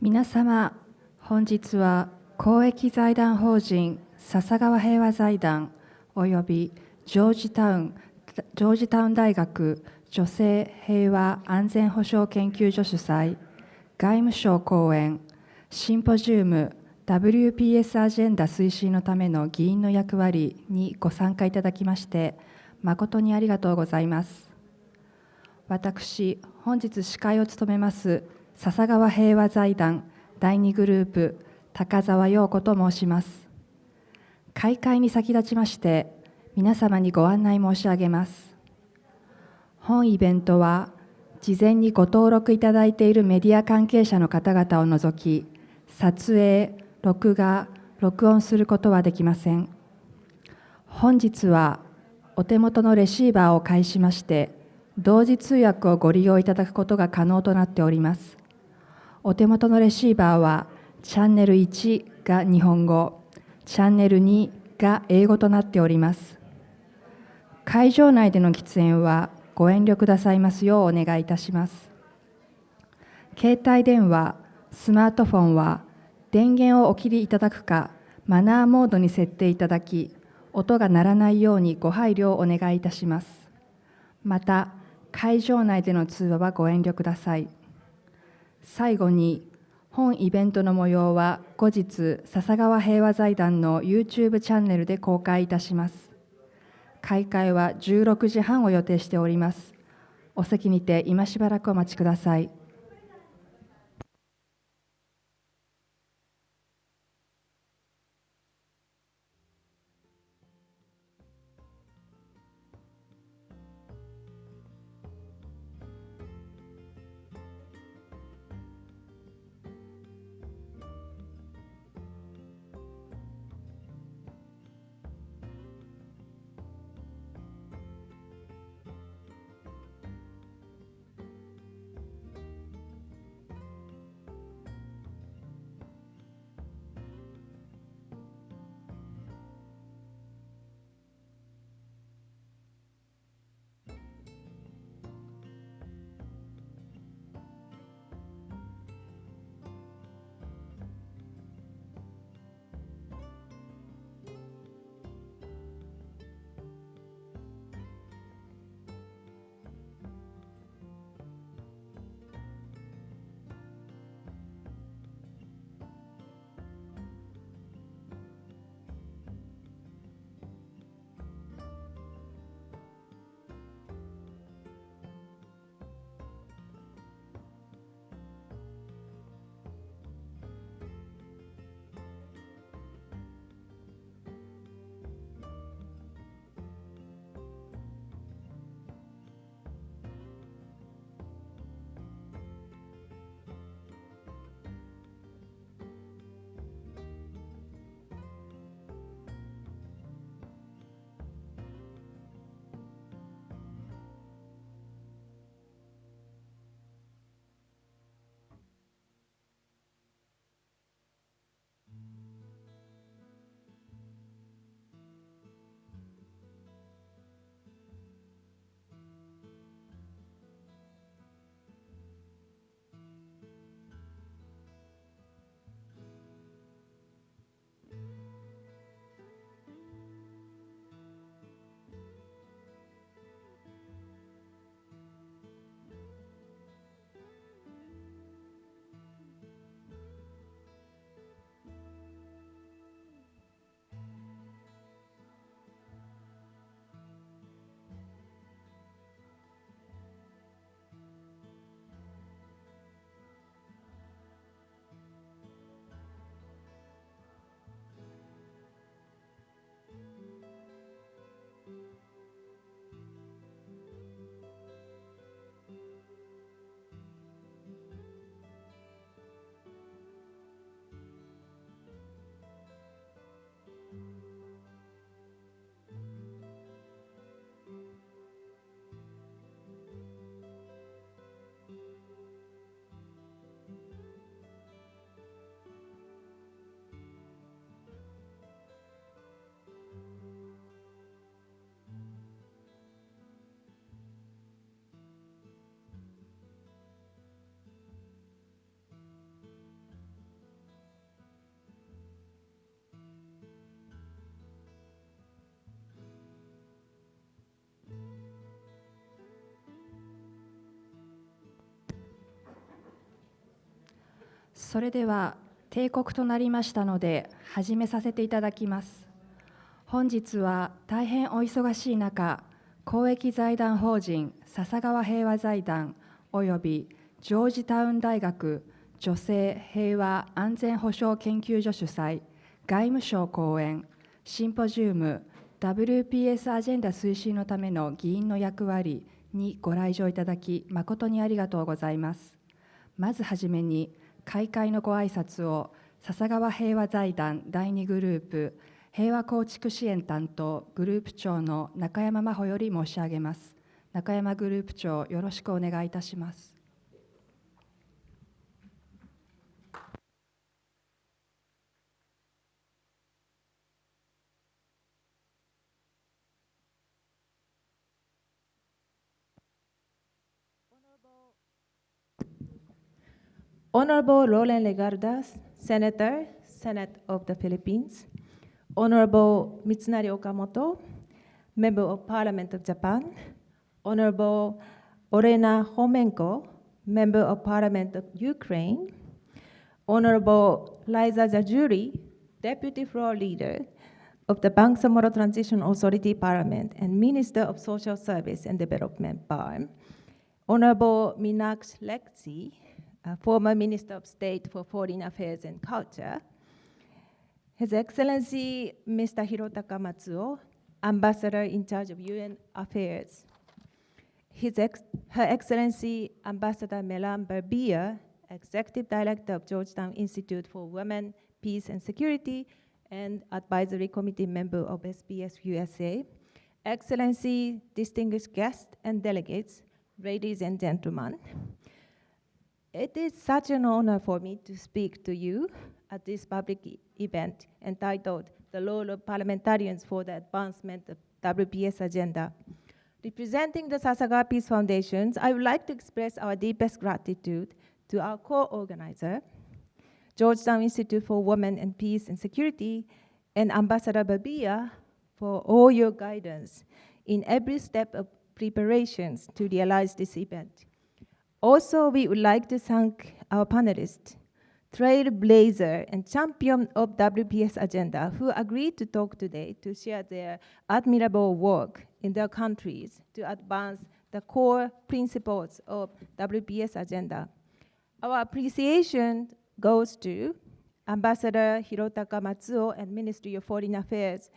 皆様、本日は公益財団法人笹川平和財団およびジョージタウン大学女性平和安全保障研究所主催、外務省講演シンポジウム WPS アジェンダ推進のための議員の役割にご参加いただきまして誠にありがとうございます。私、本日司会を務めます笹川平和財団第2グループ高澤陽子と申します。開会に先立ちまして皆様にご案内申し上げます。本イベントは事前にご登録いただいているメディア関係者の方々を除き、撮影、録画、録音することはできません。本日はお手元のレシーバーを介しまして同時通訳をご利用いただくことが可能となっております。お手元のレシーバーはチャンネル1が日本語、チャンネル2が英語となっております。会場内での喫煙はご遠慮くださいますようお願いいたします。携帯電話、スマートフォンは電源をお切りいただくか、マナーモードに設定いただき、音が鳴らないようにご配慮をお願いいたします。また、会場内での通話はご遠慮ください。最後に、本イベントの模様は後日、笹川平和財団の YouTube チャンネルで公開いたします。開会は16時半を予定しております。お席にて今しばらくお待ちください。それでは定刻となりましたので始めさせていただきます。本日は大変お忙しい中、公益財団法人笹川平和財団およびジョージタウン大学女性平和安全保障研究所主催外務省講演シンポジウム WPS アジェンダ推進のための議員の役割にご来場いただき誠にありがとうございます。まずはじめに開会のご挨拶を笹川平和財団第2グループ平和構築支援担当グループ長の中山真帆より申し上げます。中山グループ長、よろしくお願いいたします。Honorable Roland Legardas, Senator, Senate of the Philippines. Honorable Mitsunari Okamoto, Member of Parliament of Japan. Honorable Olena Homenko, Member of Parliament of Ukraine. Honorable Liza Zajuri, Deputy Floor Leader of the Bangsamoro Transition Authority Parliament and Minister of Social Service and Development BARM. Honorable Meenakshi Lekshi, former Minister of State for Foreign Affairs and Culture. His Excellency Mr. Hirotaka Matsuo, Ambassador in charge of UN Affairs. Her Excellency Ambassador Melan Berbia, Executive Director of Georgetown Institute for Women, Peace and Security, and Advisory Committee member of SBS USA. Excellency, distinguished guests and delegates, ladies and gentlemen. It is such an honor for me to speak to you at this public event entitled The Role of Parliamentarians for the Advancement of WPS Agenda. Representing the Sasakawa Peace Foundation, I would like to express our deepest gratitude to our co-organizer, Georgetown Institute for Women and Peace and Security, and Ambassador Berbia for all your guidance in every step of preparations to realize this event. Also, we would like to thank our panelists, trailblazer and champion of WPS agenda, who agreed to talk today to share their admirable work in their countries to advance the core principles of WPS agenda. Our appreciation goes to Ambassador Hirotaka Matsuo and Ministry of Foreign Affairs,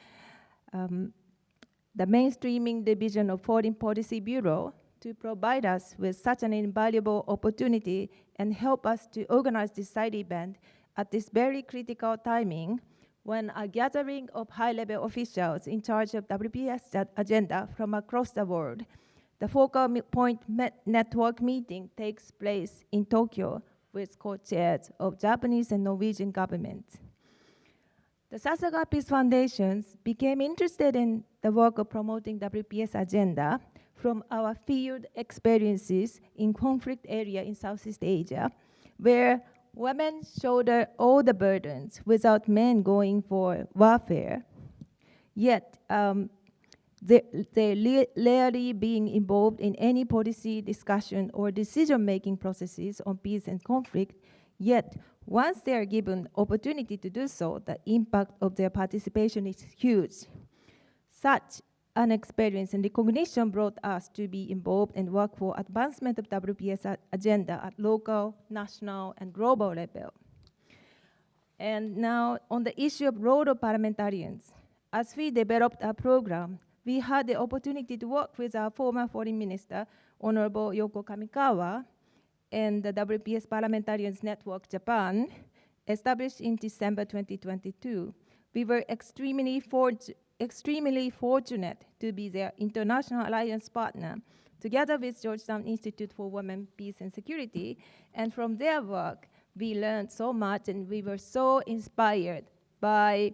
the Mainstreaming Division of Foreign Policy Bureau, to provide us with such an invaluable opportunity and help us to organize this side event at this very critical timing when a gathering of high-level officials in charge of WPS agenda from across the world, the Focal Point Network meeting takes place in Tokyo with co-chairs of Japanese and Norwegian governments. The Sasakawa Peace Foundation became interested in the work of promoting WPS agenda from our field experiences in conflict area in Southeast Asia, where women shoulder all the burdens without men going for warfare, yet they rarely being involved in any policy discussion or decision-making processes on peace and conflict, yet once they are given opportunity to do so, the impact of their participation is huge. Such an experience and recognition brought us to be involved and work for advancement of WPS agenda at local, national, and global level. And now on the issue of role of parliamentarians, as we developed our program, we had the opportunity to work with our former foreign minister, Honorable Yoko Kamikawa, and the WPS Parliamentarians Network Japan, established in December 2022. We were extremely fortunate to be their international alliance partner, together with Georgetown Institute for Women, Peace and Security. And from their work, we learned so much, and we were so inspired by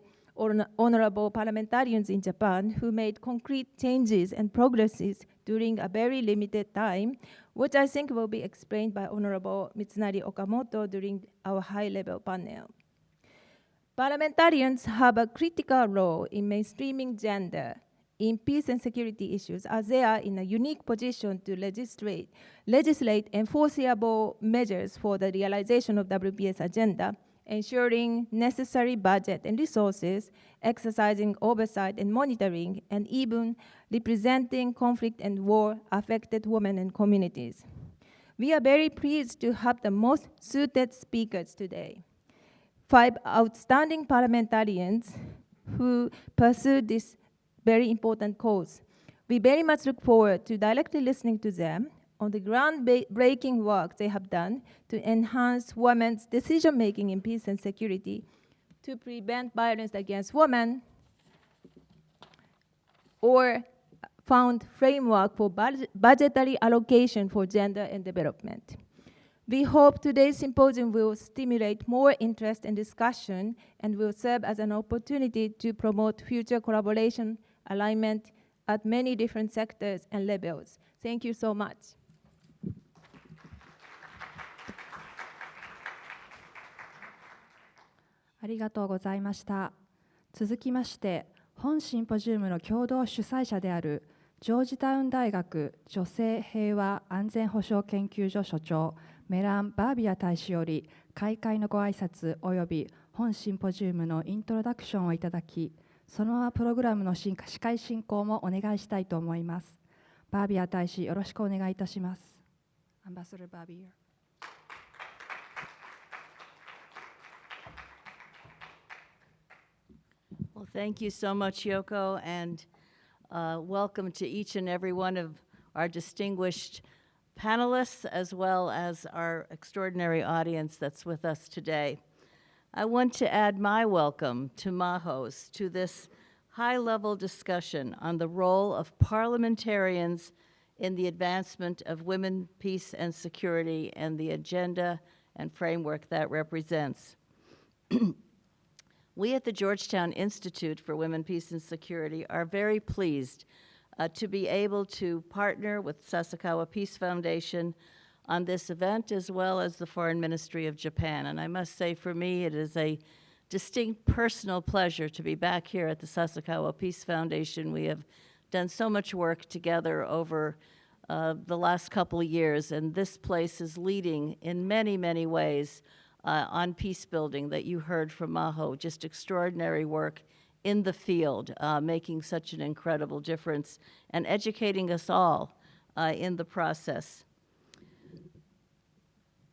honorable parliamentarians in Japan who made concrete changes and progresses during a very limited time, which I think will be explained by Honorable Mitsunari Okamoto during our high-level panel. Parliamentarians have a critical role in mainstreaming gender in peace and security issues, as they are in a unique position to legislate enforceable measures for the realization of WPS agenda, ensuring necessary budget and resources, exercising oversight and monitoring, and even representing conflict and war-affected women and communities. We are very pleased to have the most suited speakers today. 5 outstanding parliamentarians who pursue this very important cause. We very much look forward to directly listening to them on the groundbreaking work they have done to enhance women's decision-making in peace and security, to prevent violence against women, or found framework for budgetary allocation for gender and development. We hope today's symposium will stimulate more interest and discussion and will serve as an opportunity to promote future collaboration, alignment at many different sectors and levels. Thank you so much. ありがとうございました。続きまして、本シンポジウムの共同主催者であるジョージタウン大学女性平和安全保障研究所所長メラン・バービア大使より開会のご挨拶及び本シンポジウムのイントロダクションをいただき、そのままプログラムの司会進行もお願いしたいと思います。バービア大使、よろしくお願いいたします。アンバサダーバービア。Well, thank you so much, Yoko, and welcome to each and every one of our distinguished panelists, as well as our extraordinary audience that's with us today. I want to add my welcome to Mahos to this high-level discussion on the role of parliamentarians in the advancement of women, peace, and security, and the agenda and framework that represents. We at the Georgetown Institute for Women, Peace, and Security are very pleased to be able to partner with Sasakawa Peace Foundation on this event, as well as the Foreign Ministry of Japan. And I must say, for me, it is a distinct personal pleasure to be back here at the Sasakawa Peace Foundation. We have done so much work together over the last couple of years, and this place is leading in many, many ways on peace building that you heard from Maho. Just extraordinary work in the field, making such an incredible difference and educating us all in the process.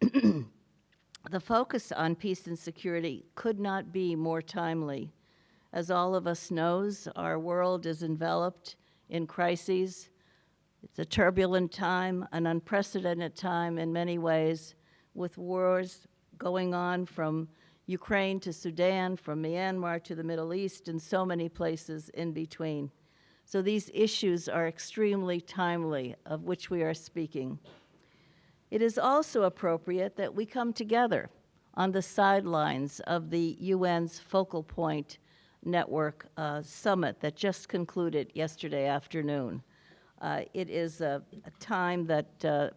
The focus on peace and security could not be more timely. As all of us knows, our world is enveloped in crises. It's a turbulent time, an unprecedented time in many ways, with wars going on from Ukraine to Sudan, from Myanmar to the Middle East, and so many places in between. So these issues are extremely timely, of which we are speaking. It is also appropriate that we come together on the sidelines of the UN's Focal Point Network summit that just concluded yesterday afternoon. It is a time that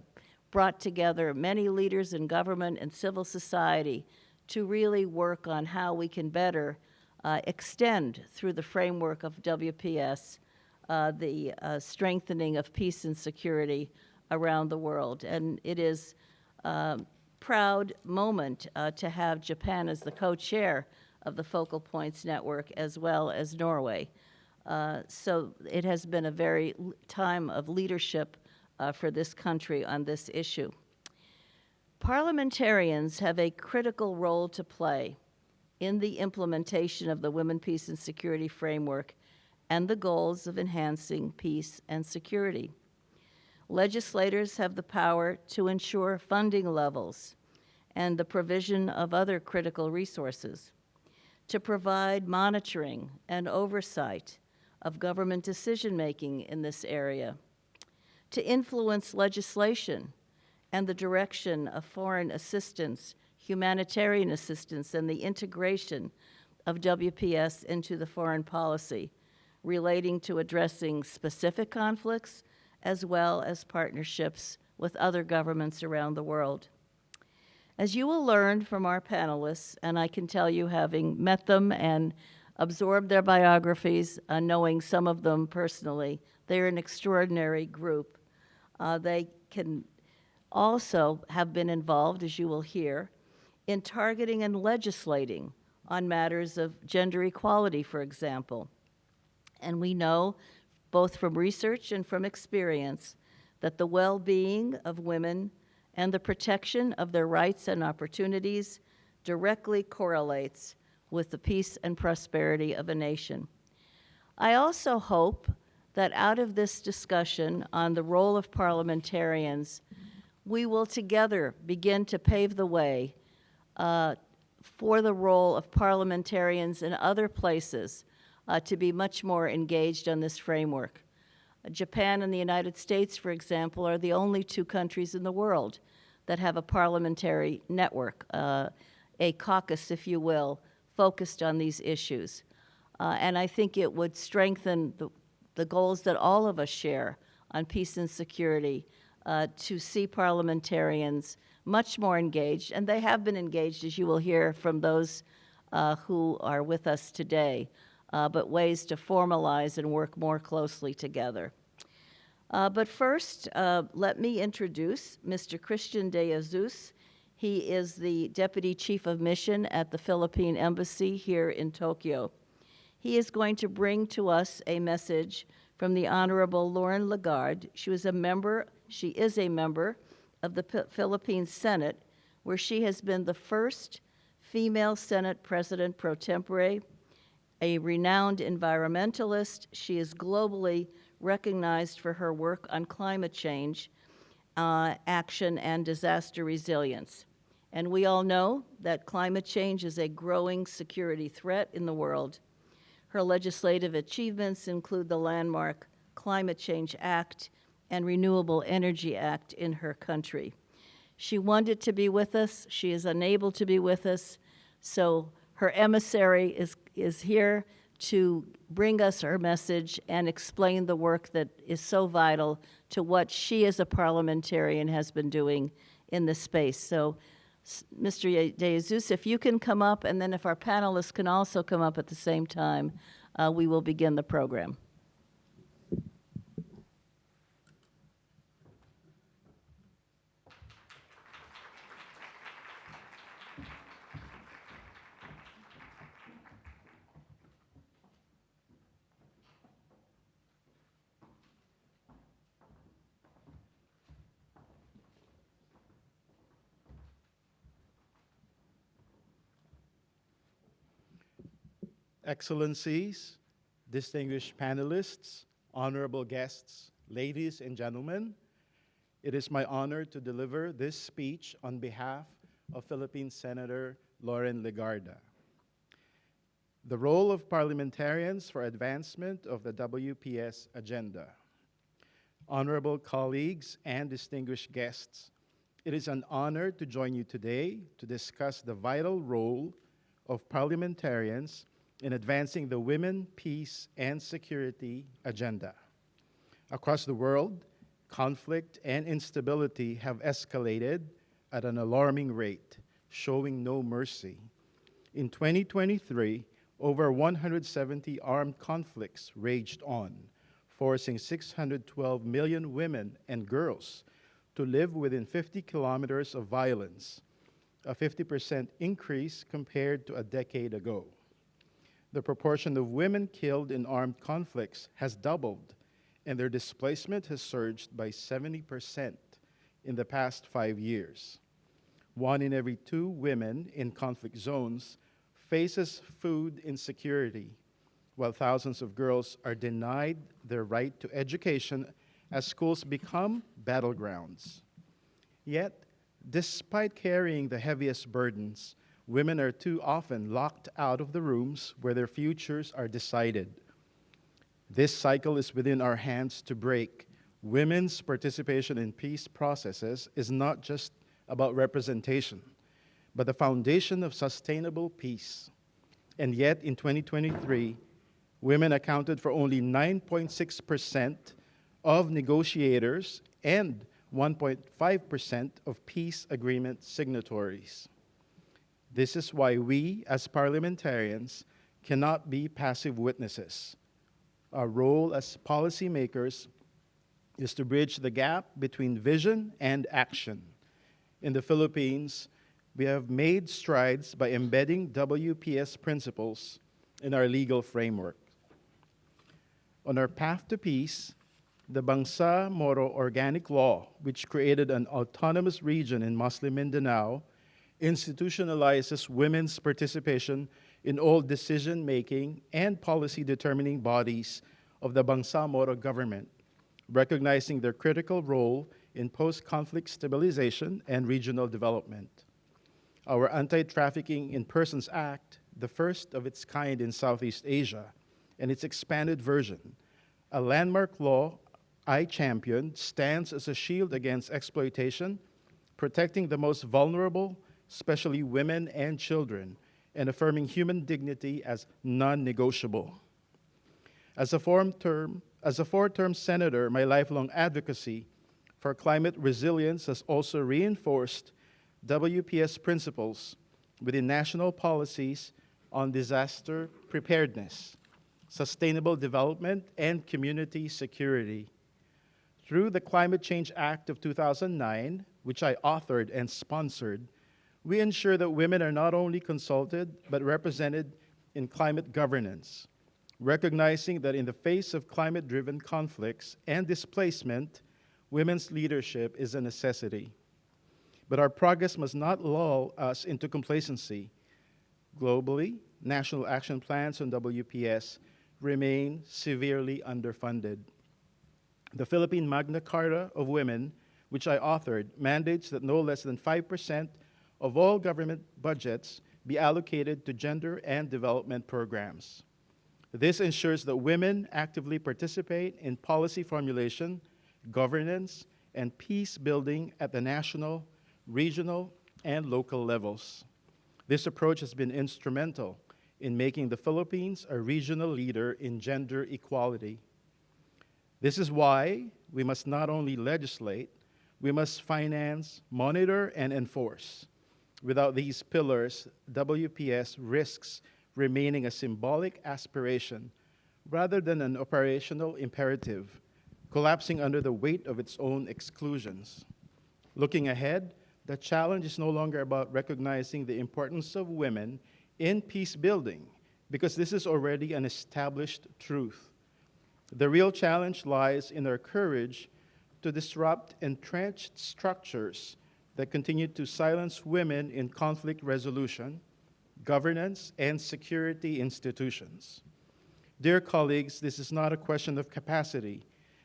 brought together many leaders in government and civil society to really work on how we can better extend through the framework of WPS the strengthening of peace and security around the world. And it is a proud moment to have Japan as the co-chair of the Focal Points Network, as well as Norway. So it has been a very time of leadership for this country on this issue. Parliamentarians have a critical role to play in the implementation of the Women, Peace, and Security Framework and the goals of enhancing peace and security. Legislators have the power to ensure funding levels and the provision of other critical resources, to provide monitoring and oversight of government decision-making in this area, to influence legislation and the direction of foreign assistance, humanitarian assistance, and the integration of WPS into the foreign policy relating to addressing specific conflicts as well as partnerships with other governments around the world. As you will learn from our panelists, and I can tell you having met them and absorb their biographies, knowing some of them personally. They're an extraordinary group. They can also have been involved, as you will hear, in targeting and legislating on matters of gender equality, for example. And we know, both from research and from experience, that the well-being of women and the protection of their rights and opportunities directly correlates with the peace and prosperity of a nation. I also hope that out of this discussion on the role of parliamentarians, we will together begin to pave the way for the role of parliamentarians in other places to be much more engaged on this framework. Japan and the United States, for example, are the only two countries in the world that have a parliamentary network, a caucus, if you will, focused on these issues. And I think it would strengthen the goals that all of us share on peace and security to see parliamentarians much more engaged, and they have been engaged, as you will hear from those who are with us today, but ways to formalize and work more closely together. But first, let me introduce Mr. Christian de Jesus. He is the Deputy Chief of Mission at the Philippine Embassy here in Tokyo. He is going to bring to us a message from the Honorable Lauren Lagarde. She is a member of the Philippine Senate, where she has been the first female Senate President pro tempore, a renowned environmentalist. She is globally recognized for her work on climate change, action, and disaster resilience. And we all know that climate change is a growing security threat in the world. Her legislative achievements include the landmark Climate Change Act and Renewable Energy Act in her country. She wanted to be with us. She is unable to be with us, so her emissary is here to bring us her message and explain the work that is so vital to what she as a parliamentarian has been doing in this space. So, Mr. de Jesus, if you can come up, and then if our panelists can also come up at the same time, we will begin the program. Excellencies, distinguished panelists, honorable guests, ladies and gentlemen, it is my honor to deliver this speech on behalf of Philippine Senator Lauren Lagarde. The role of parliamentarians for advancement of the WPS agenda. Honorable colleagues and distinguished guests, it is an honor to join you today to discuss the vital role of parliamentarians in advancing the women, peace, and security agenda. Across the world, conflict and instability have escalated at an alarming rate, showing no mercy. In 2023, over 170 armed conflicts raged on, forcing 612 million women and girls to live within 50 kilometers of violence, a 50% increase compared to a decade ago. The proportion of women killed in armed conflicts has doubled, and their displacement has surged by 70% in the past 5 years. 1 in every 2 women in conflict zones faces food insecurity, while thousands of girls are denied their right to education as schools become battlegrounds. Yet, despite carrying the heaviest burdens, women are too often locked out of the rooms where their futures are decided. This cycle is within our hands to break. Women's participation in peace processes is not just about representation, but the foundation of sustainable peace. And yet, in 2023, women accounted for only 9.6% of negotiators and 1.5% of peace agreement signatories. This is why we, as parliamentarians, cannot be passive witnesses. Our role as policymakers is to bridge the gap between vision and action. In the Philippines, we have made strides by embedding WPS principles in our legal framework. On our path to peace, the Bangsa-Moro Organic Law, which created an autonomous region in Muslim Mindanao, institutionalizes women's participation in all decision-making and policy-determining bodies of the Bangsa-Moro government, recognizing their critical role in post-conflict stabilization and regional development. Our Anti-Trafficking in Persons Act, the first of its kind in Southeast Asia, and its expanded version, a landmark law I championed, stands as a shield against exploitation, protecting the most vulnerable, especially women and children, and affirming human dignity as non-negotiable. As a four-term senator, my lifelong advocacy for climate resilience has also reinforced WPS principles within national policies on disaster preparedness, sustainable development, and community security. Through the Climate Change Act of 2009, which I authored and sponsored, we ensure that women are not only consulted, but represented in climate governance, recognizing that in the face of climate-driven conflicts and displacement, women's leadership is a necessity. But our progress must not lull us into complacency. Globally, national action plans on WPS remain severely underfunded. The Philippine Magna Carta of Women, which I authored, mandates that no less than 5% of all government budgets be allocated to gender and development programs. This ensures that women actively participate in policy formulation, governance, and peace building at the national, regional, and local levels. This approach has been instrumental in making the Philippines a regional leader in gender equality. This is why we must not only legislate, we must finance, monitor, and enforce. Without these pillars, WPS risks remaining a symbolic aspiration rather than an operational imperative, collapsing under the weight of its own exclusions. Looking ahead, the challenge is no longer about recognizing the importance of women in peace building, because this is already an established truth. The real challenge lies in our courage to disrupt entrenched structures that continue to silence women in conflict resolution, governance, and security institutions. Dear colleagues, this is not a question of capacity.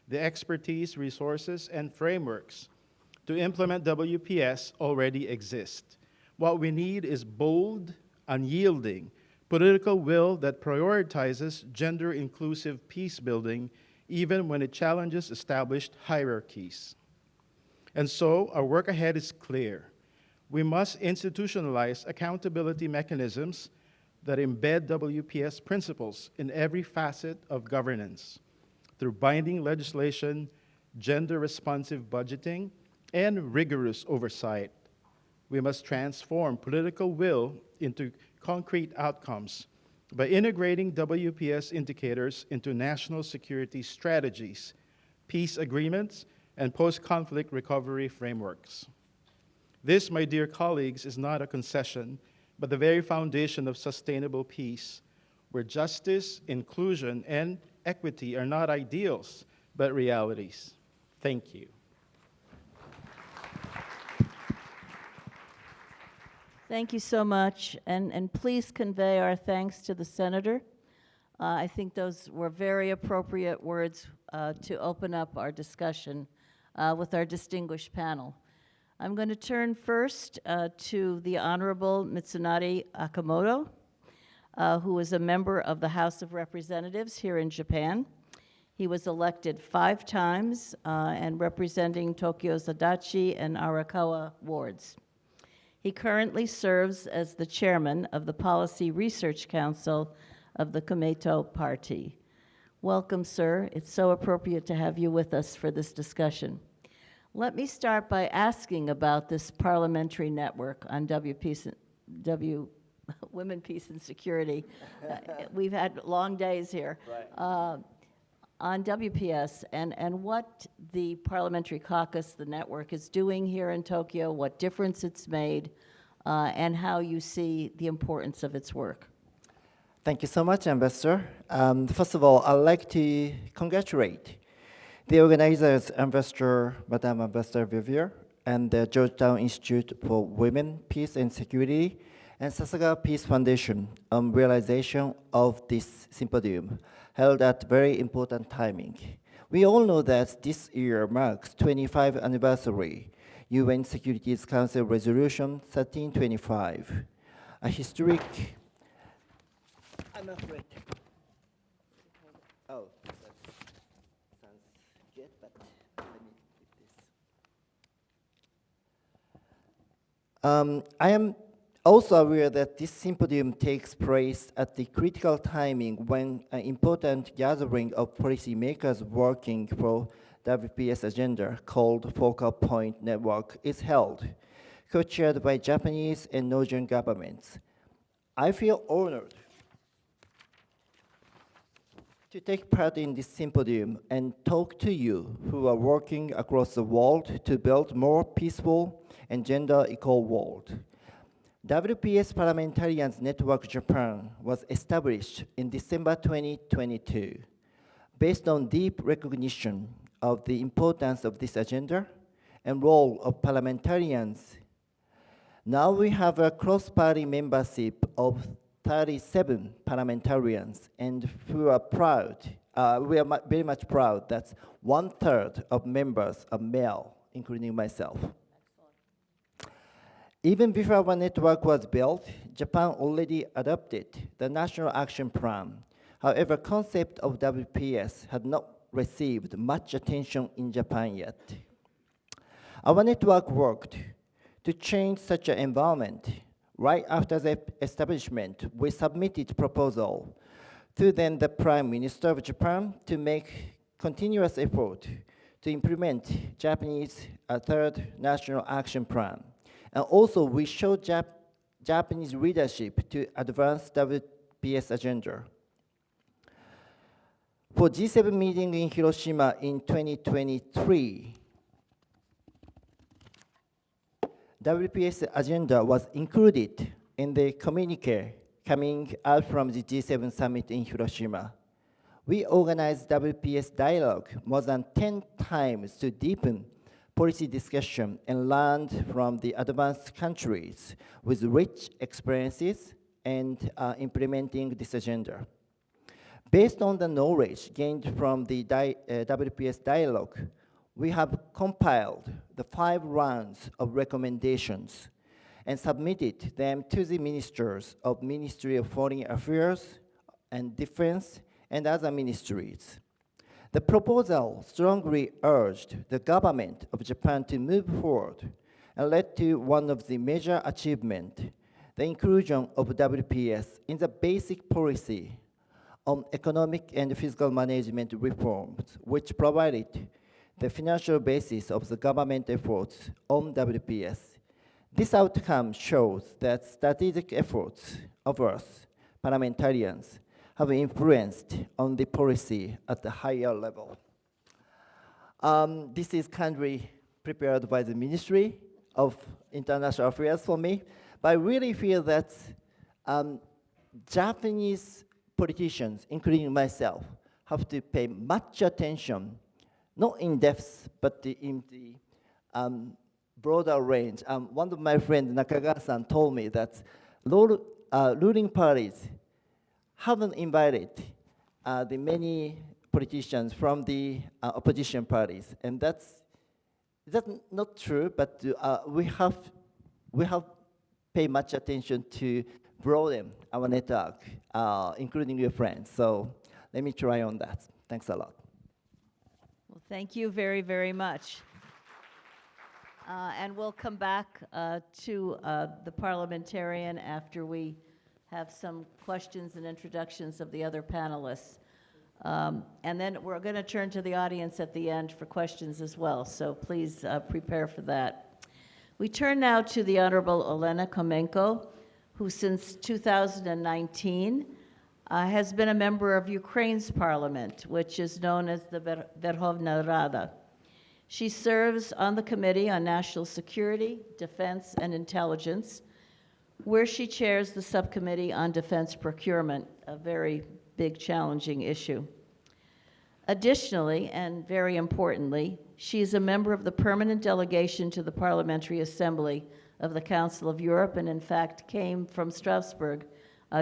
The expertise, resources, and frameworks to implement WPS already exist. What we need is bold, unyielding, political will that prioritizes gender-inclusive peace building even when it challenges established hierarchies. And so, our work ahead is clear. We must institutionalize accountability mechanisms that embed WPS principles in every facet of governance through binding legislation, gender-responsive budgeting, and rigorous oversight. We must transform political will into concrete outcomes by integrating WPS indicators into national security strategies, peace agreements, and post-conflict recovery frameworks. This, my dear colleagues, is not a concession, but the very foundation of sustainable peace, where justice, inclusion, and equity are not ideals, but realities. Thank you. Thank you so much, and please convey our thanks to the Senator. I think those were very appropriate words to open up our discussion with our distinguished panel. I'm going to turn first to the Honorable Mitsunari Akamoto, who is a member of the House of Representatives here in Japan. He was elected 5 times and representing Tokyo's Adachi and Arakawa wards. He currently serves as the chairman of the Policy Research Council of the Komeito Party. Welcome, sir. It's so appropriate to have you with us for this discussion. Let me start by asking about this parliamentary network on WPS women, peace, and security. We've had long days here. Right. On WPS and what the Parliamentary Caucus, the network, is doing here in Tokyo, what difference it's made, and how you see the importance of its work. Thank you so much, Ambassador. First of all, I'd like to congratulate the organizers, Madam Ambassador Vivier, and the Georgetown Institute for Women, Peace and Security, and Sasakawa Peace Foundation on realization of this symposium, held at very important timing. We all know that this year marks 25th anniversary UN Security Council Resolution 1325, a historic. I'm afraid. Oh, that sounds good, but let me keep this. I am also aware that this symposium takes place at the critical timing when an important gathering of policymakers working for WPS agenda called Focal Point Network is held, co-chaired by Japanese and Norwegian governments. I feel honored to take part in this symposium and talk to you who are working across the world to build more peaceful and gender equal world. WPS Parliamentarians Network Japan was established in December 2022 based on deep recognition of the importance of this agenda and role of parliamentarians. Now we have a cross-party membership of 37 parliamentarians, and we are proud, we are very much proud that 1/3 of members are male, including myself. Even before our network was built, Japan already adopted the National Action Plan. However, concept of WPS had not received much attention in Japan yet. Our network worked to change such an environment. Right after the establishment, we submitted proposal to then the Prime Minister of Japan to make continuous effort to implement Japanese third National Action Plan. And also, we showed Japanese leadership to advance WPS agenda. For G7 meeting in Hiroshima in 2023, WPS agenda was included in the communique coming out from the G7 summit in Hiroshima. We organized WPS dialogue more than 10 times to deepen policy discussion and learned from the advanced countries with rich experiences and implementing this agenda. Based on the knowledge gained from the WPS dialogue, we have compiled the 5 rounds of recommendations and submitted them to the ministers of Ministry of Foreign Affairs and Defense and other ministries. The proposal strongly urged the government of Japan to move forward and led to one of the major achievements, the inclusion of WPS in the basic policy on economic and fiscal management reforms, which provided the financial basis of the government efforts on WPS. This outcome shows that strategic efforts of us, parliamentarians, have influenced on the policy at the higher level. This is kindly prepared by the Ministry of International Affairs for me, but I really feel that Japanese politicians, including myself, have to pay much attention, not in depth, but in the broader range. One of my friends, Nakagawa-san, told me that ruling parties haven't invited the many politicians from the opposition parties, and that's not true. But we have paid much attention to broaden our network, including your friends. So let me try on that. Thanks a lot. Well, thank you very, very much. And we'll come back to the parliamentarian after we have some questions and introductions of the other panelists. And then we're going to turn to the audience at the end for questions as well, so please prepare for that. We turn now to the Honorable Olena Komenko, who since 2019 has been a member of Ukraine's parliament, which is known as the Verkhovna Rada. She serves on the Committee on National Security, Defense, and Intelligence, where she chairs the Subcommittee on Defense Procurement, a very big, challenging issue. Additionally, and very importantly, she is a member of the permanent delegation to the Parliamentary Assembly of the Council of Europe, and in fact came from Strasbourg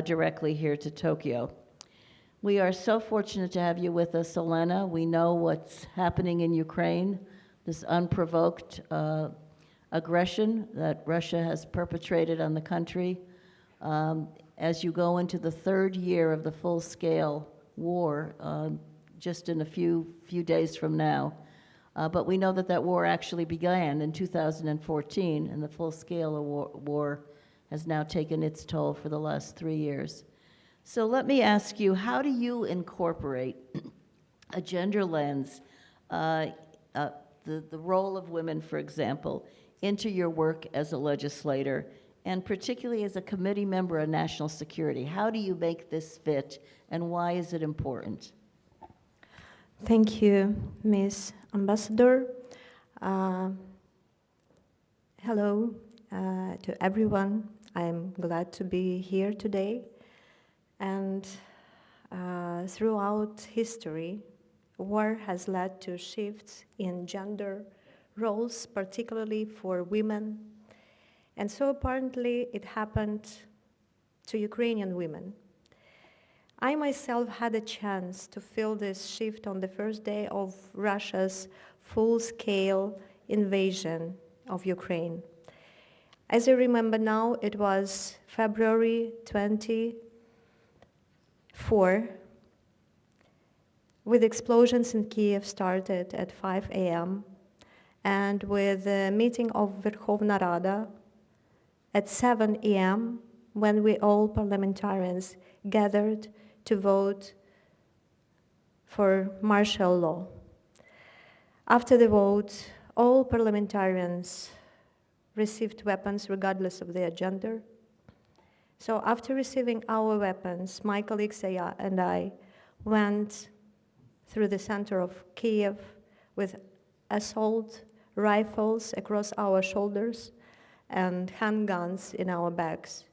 directly here to Tokyo. We are so fortunate to have you with us, Elena. We know what's happening in Ukraine, this unprovoked aggression that Russia has perpetrated on the country. As you go into the third year of the full-scale war, just in a few days from now. But we know that that war actually began in 2014, and the full-scale war has now taken its toll for the last 3 years. So let me ask you, how do you incorporate a gender lens, the role of women, for example, into your work as a legislator, and particularly as a committee member on national security? How do you make this fit, and why is it important? Thank you, Ms. Ambassador. Hello to everyone. I'm glad to be here today. And throughout history, war has led to shifts in gender roles, particularly for women. And so apparently it happened to Ukrainian women. I myself had a chance to feel this shift on the first day of Russia's full-scale invasion of Ukraine. As I remember now, it was February 24, with explosions in Kiev started at 5 a.m. and with the meeting of Verkhovna Rada at 7 a.m. when we all parliamentarians gathered to vote for martial law. After the vote, all parliamentarians received weapons regardless of their gender. So after receiving our weapons, my colleague Saya and I went through the center of Kiev with assault rifles across our shoulders and handguns in our bags.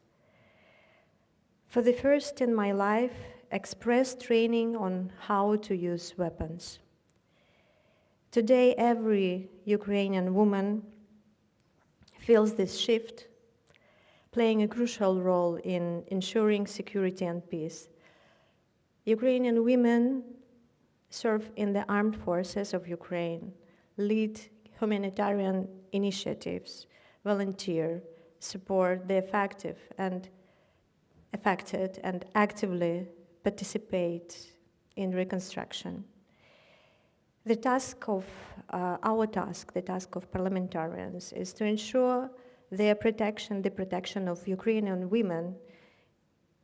For the first in my life, express training on how to use weapons. Today, every Ukrainian woman feels this shift, playing a crucial role in ensuring security and peace. Ukrainian women serve in the armed forces of Ukraine, lead humanitarian initiatives, volunteer, support the affected, and actively participate in reconstruction. The task of the task of parliamentarians, is to ensure their protection, the protection of Ukrainian women,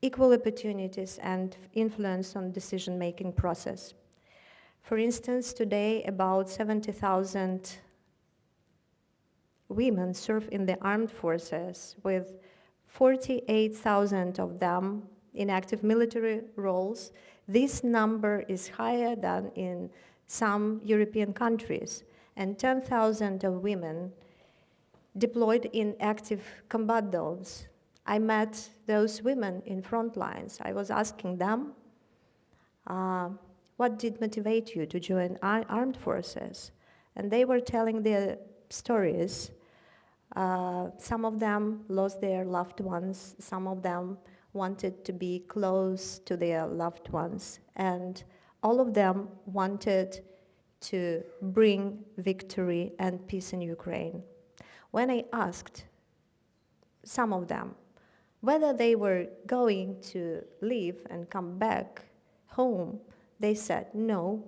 equal opportunities and influence on decision-making process. For instance, today about 70,000 women serve in the armed forces, with 48,000 of them in active military roles. This number is higher than in some European countries, and 10,000 of women deployed in active combat zones. I met those women in front lines. I was asking them, what did motivate you to join armed forces? And they were telling their stories. Some of them lost their loved ones. Some of them wanted to be close to their loved ones. And all of them wanted to bring victory and peace in Ukraine. When I asked some of them whether they were going to leave and come back home, they said, no,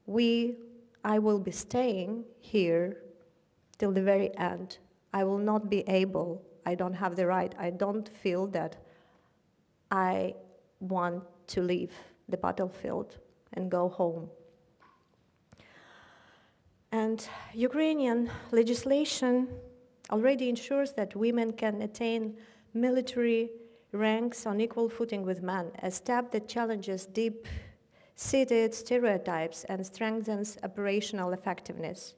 I will be staying here till the very end. I will not be able, I don't have the right, I don't feel that I want to leave the battlefield and go home. And Ukrainian legislation already ensures that women can attain military ranks on equal footing with men, a step that challenges deep-seated stereotypes and strengthens operational effectiveness.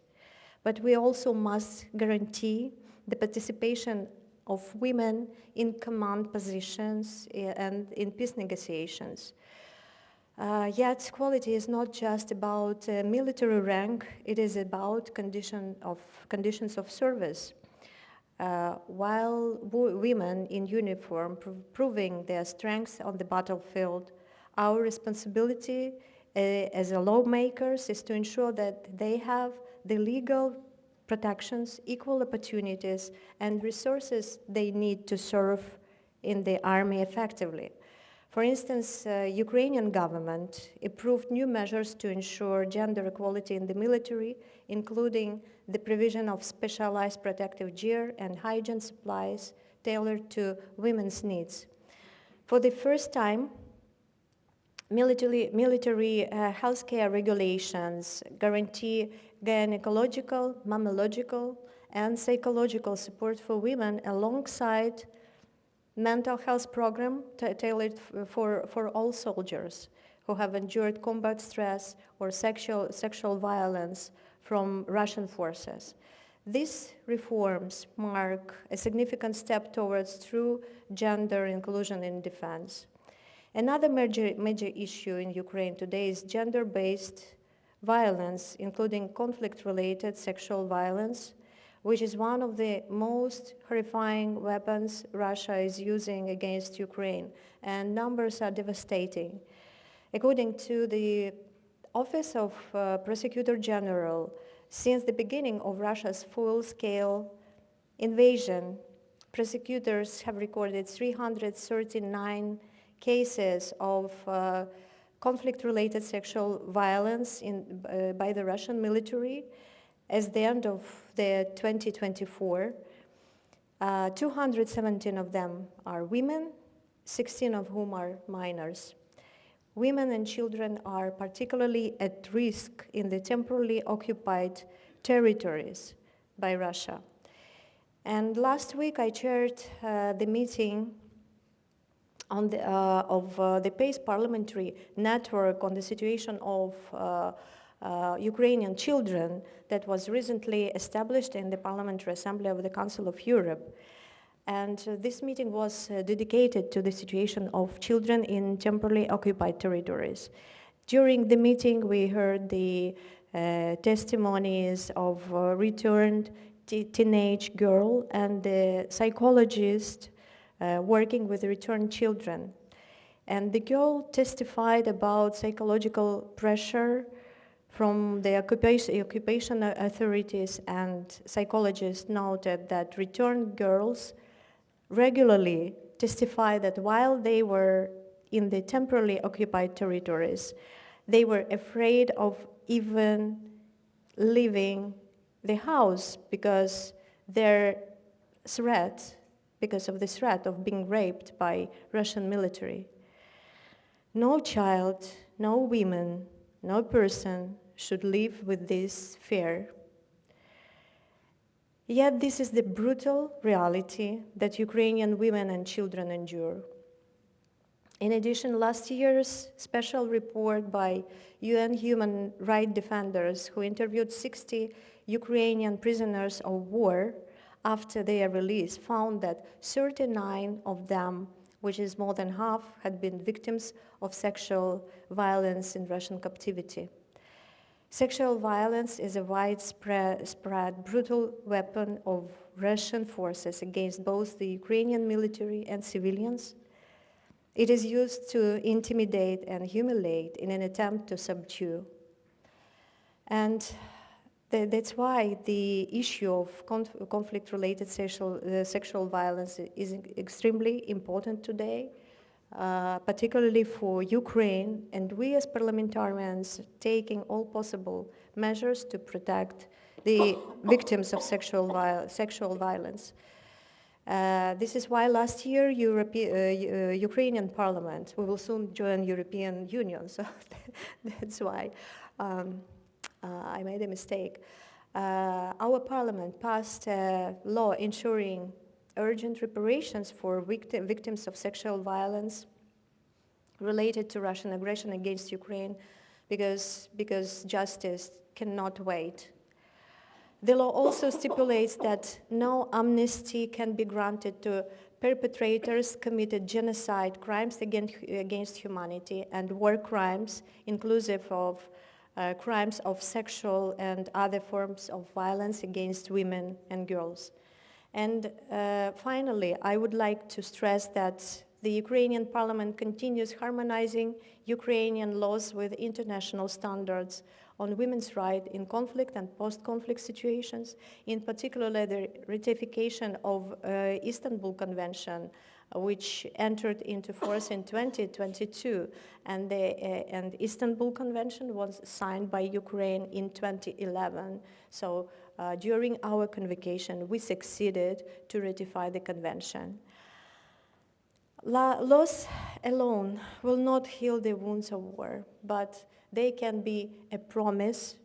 But we also must guarantee the participation of women in command positions and in peace negotiations. Yet quality is not just about military rank, it is about conditions of service. While women in uniform proving their strengths on the battlefield, our responsibility as a lawmakers is to ensure that they have the legal protections, equal opportunities, and resources they need to serve in the army effectively. For instance, Ukrainian government approved new measures to ensure gender equality in the military, including the provision of specialized protective gear and hygiene supplies tailored to women's needs. For the first time, military healthcare regulations guarantee gynecological, mammological, and psychological support for women alongside mental health program tailored for all soldiers who have endured combat stress or sexual violence from Russian forces. These reforms mark a significant step towards true gender inclusion in defense. Another major issue in Ukraine today is gender-based violence, including conflict-related sexual violence, which is one of the most horrifying weapons Russia is using against Ukraine, and numbers are devastating. According to the Office of Prosecutor General, since the beginning of Russia's full-scale invasion, prosecutors have recorded 339 cases of conflict-related sexual violence by the Russian military. As the end of the 2024, 217 of them are women, 16 of whom are minors. Women and children are particularly at risk in the temporarily occupied territories by Russia. And last week I chaired the meeting on of the PACE Parliamentary Network on the situation of Ukrainian children that was recently established in the Parliamentary Assembly of the Council of Europe. And this meeting was dedicated to the situation of children in temporarily occupied territories. During the meeting, we heard the testimonies of a returned teenage girl and the psychologist working with returned children. And the girl testified about psychological pressure from the occupation authorities, and psychologists noted that returned girls regularly testify that while they were in the temporarily occupied territories, they were afraid of even leaving the house because of the threat of being raped by Russian military. No child, no woman, no person should live with this fear. Yet this is the brutal reality that Ukrainian women and children endure. In addition, last year's special report by UN human rights defenders, who interviewed 60 Ukrainian prisoners of war after their release, found that 39 of them, which is more than half, had been victims of sexual violence in Russian captivity. Sexual violence is a widespread, brutal weapon of Russian forces against both the Ukrainian military and civilians. It is used to intimidate and humiliate in an attempt to subdue. And that's why the issue of conflict-related sexual violence is extremely important today, particularly for Ukraine, and we as parliamentarians taking all possible measures to protect the victims of sexual violence. This is why last year Ukrainian Parliament, we will soon join European Union, so that's why I made a mistake. Our Parliament passed a law ensuring urgent reparations for victims of sexual violence related to Russian aggression against Ukraine, because justice cannot wait. The law also stipulates that no amnesty can be granted to perpetrators committed genocide, crimes against humanity, and war crimes, inclusive of crimes of sexual and other forms of violence against women and girls. And finally, I would like to stress that the Ukrainian parliament continues harmonizing Ukrainian laws with international standards on women's rights in conflict and post-conflict situations, in particular the ratification of Istanbul Convention, which entered into force in 2022, and the Istanbul Convention was signed by Ukraine in 2011. So during our convocation, we succeeded to ratify the convention. Laws alone will not heal the wounds of war, but they can be a promise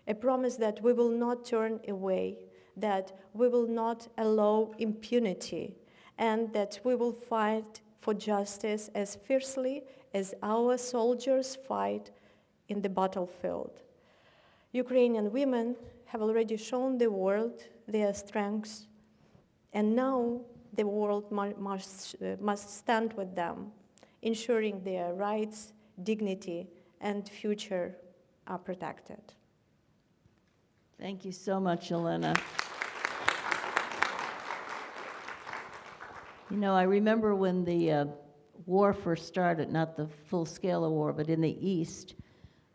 that we will not turn away, that we will not allow impunity, and that we will fight for justice as fiercely as our soldiers fight in the battlefield. Ukrainian women have already shown the world their strengths, and now the world must stand with them, ensuring their rights, dignity, and future are protected. Thank you so much, Elena. You know, I remember when the war first started, not the full scale of war, but in the East,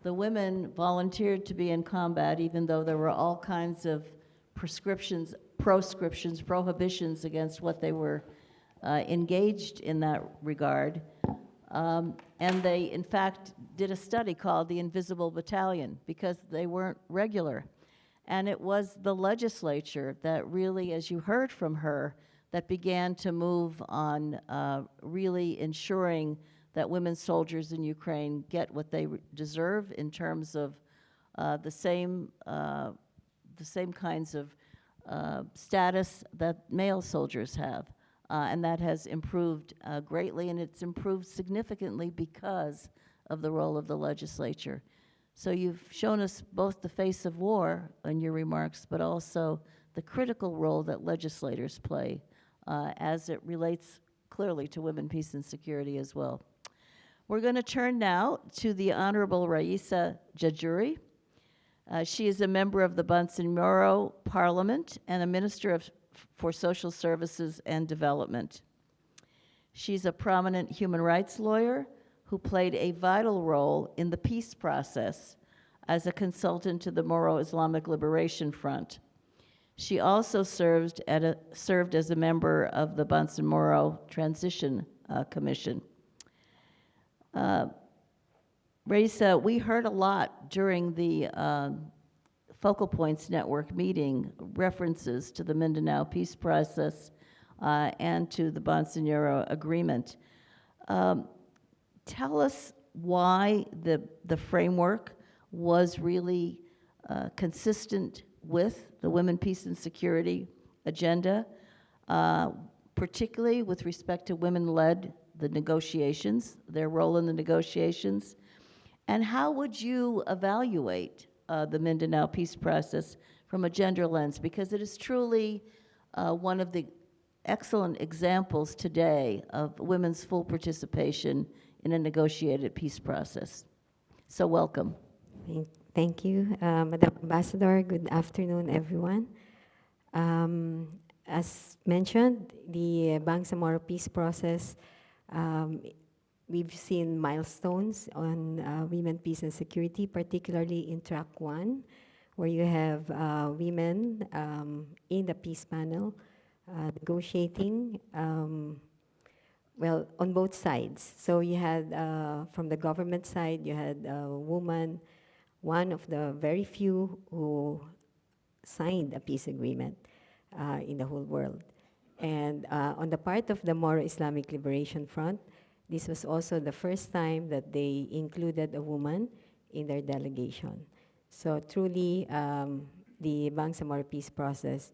the women volunteered to be in combat, even though there were all kinds of proscriptions, prohibitions against what they were engaged in that regard. And they, in fact, did a study called the Invisible Battalion because they weren't regular. And it was the legislature that really, as you heard from her, that began to move on really ensuring that women soldiers in Ukraine get what they deserve in terms of the same kinds of status that male soldiers have. And that has improved greatly, and it's improved significantly because of the role of the legislature. So you've shown us both the face of war in your remarks, but also the critical role that legislators play as it relates clearly to women, peace, and security as well. We're going to turn now to the Honorable Raisa Jajuri. She is a member of the Bangsamoro Parliament and a Minister for Social Services and Development. She's a prominent human rights lawyer who played a vital role in the peace process as a consultant to the Moro Islamic Liberation Front. She also served as a member of the Bangsamoro Transition Commission. Raisa, we heard a lot during the Focal Points Network meeting, references to the Mindanao peace process and to the Bangsamoro Agreement. Tell us why the framework was really consistent with the Women, Peace, and Security agenda, particularly with respect to women-led the negotiations, their role in the negotiations, and how would you evaluate the Mindanao peace process from a gender lens? Because it is truly one of the excellent examples today of women's full participation in a negotiated peace process. So welcome. Thank you, Madam Ambassador. Good afternoon, everyone. As mentioned, the Bangsamoro peace process, we've seen milestones on women, peace, and security, particularly in track 1, where you have women in the peace panel negotiating, well, on both sides. So you had, from the government side, you had a woman, one of the very few who signed a peace agreement in the whole world. And on the part of the Moro Islamic Liberation Front, this was also the first time that they included a woman in their delegation. So truly, the Bangsamoro peace process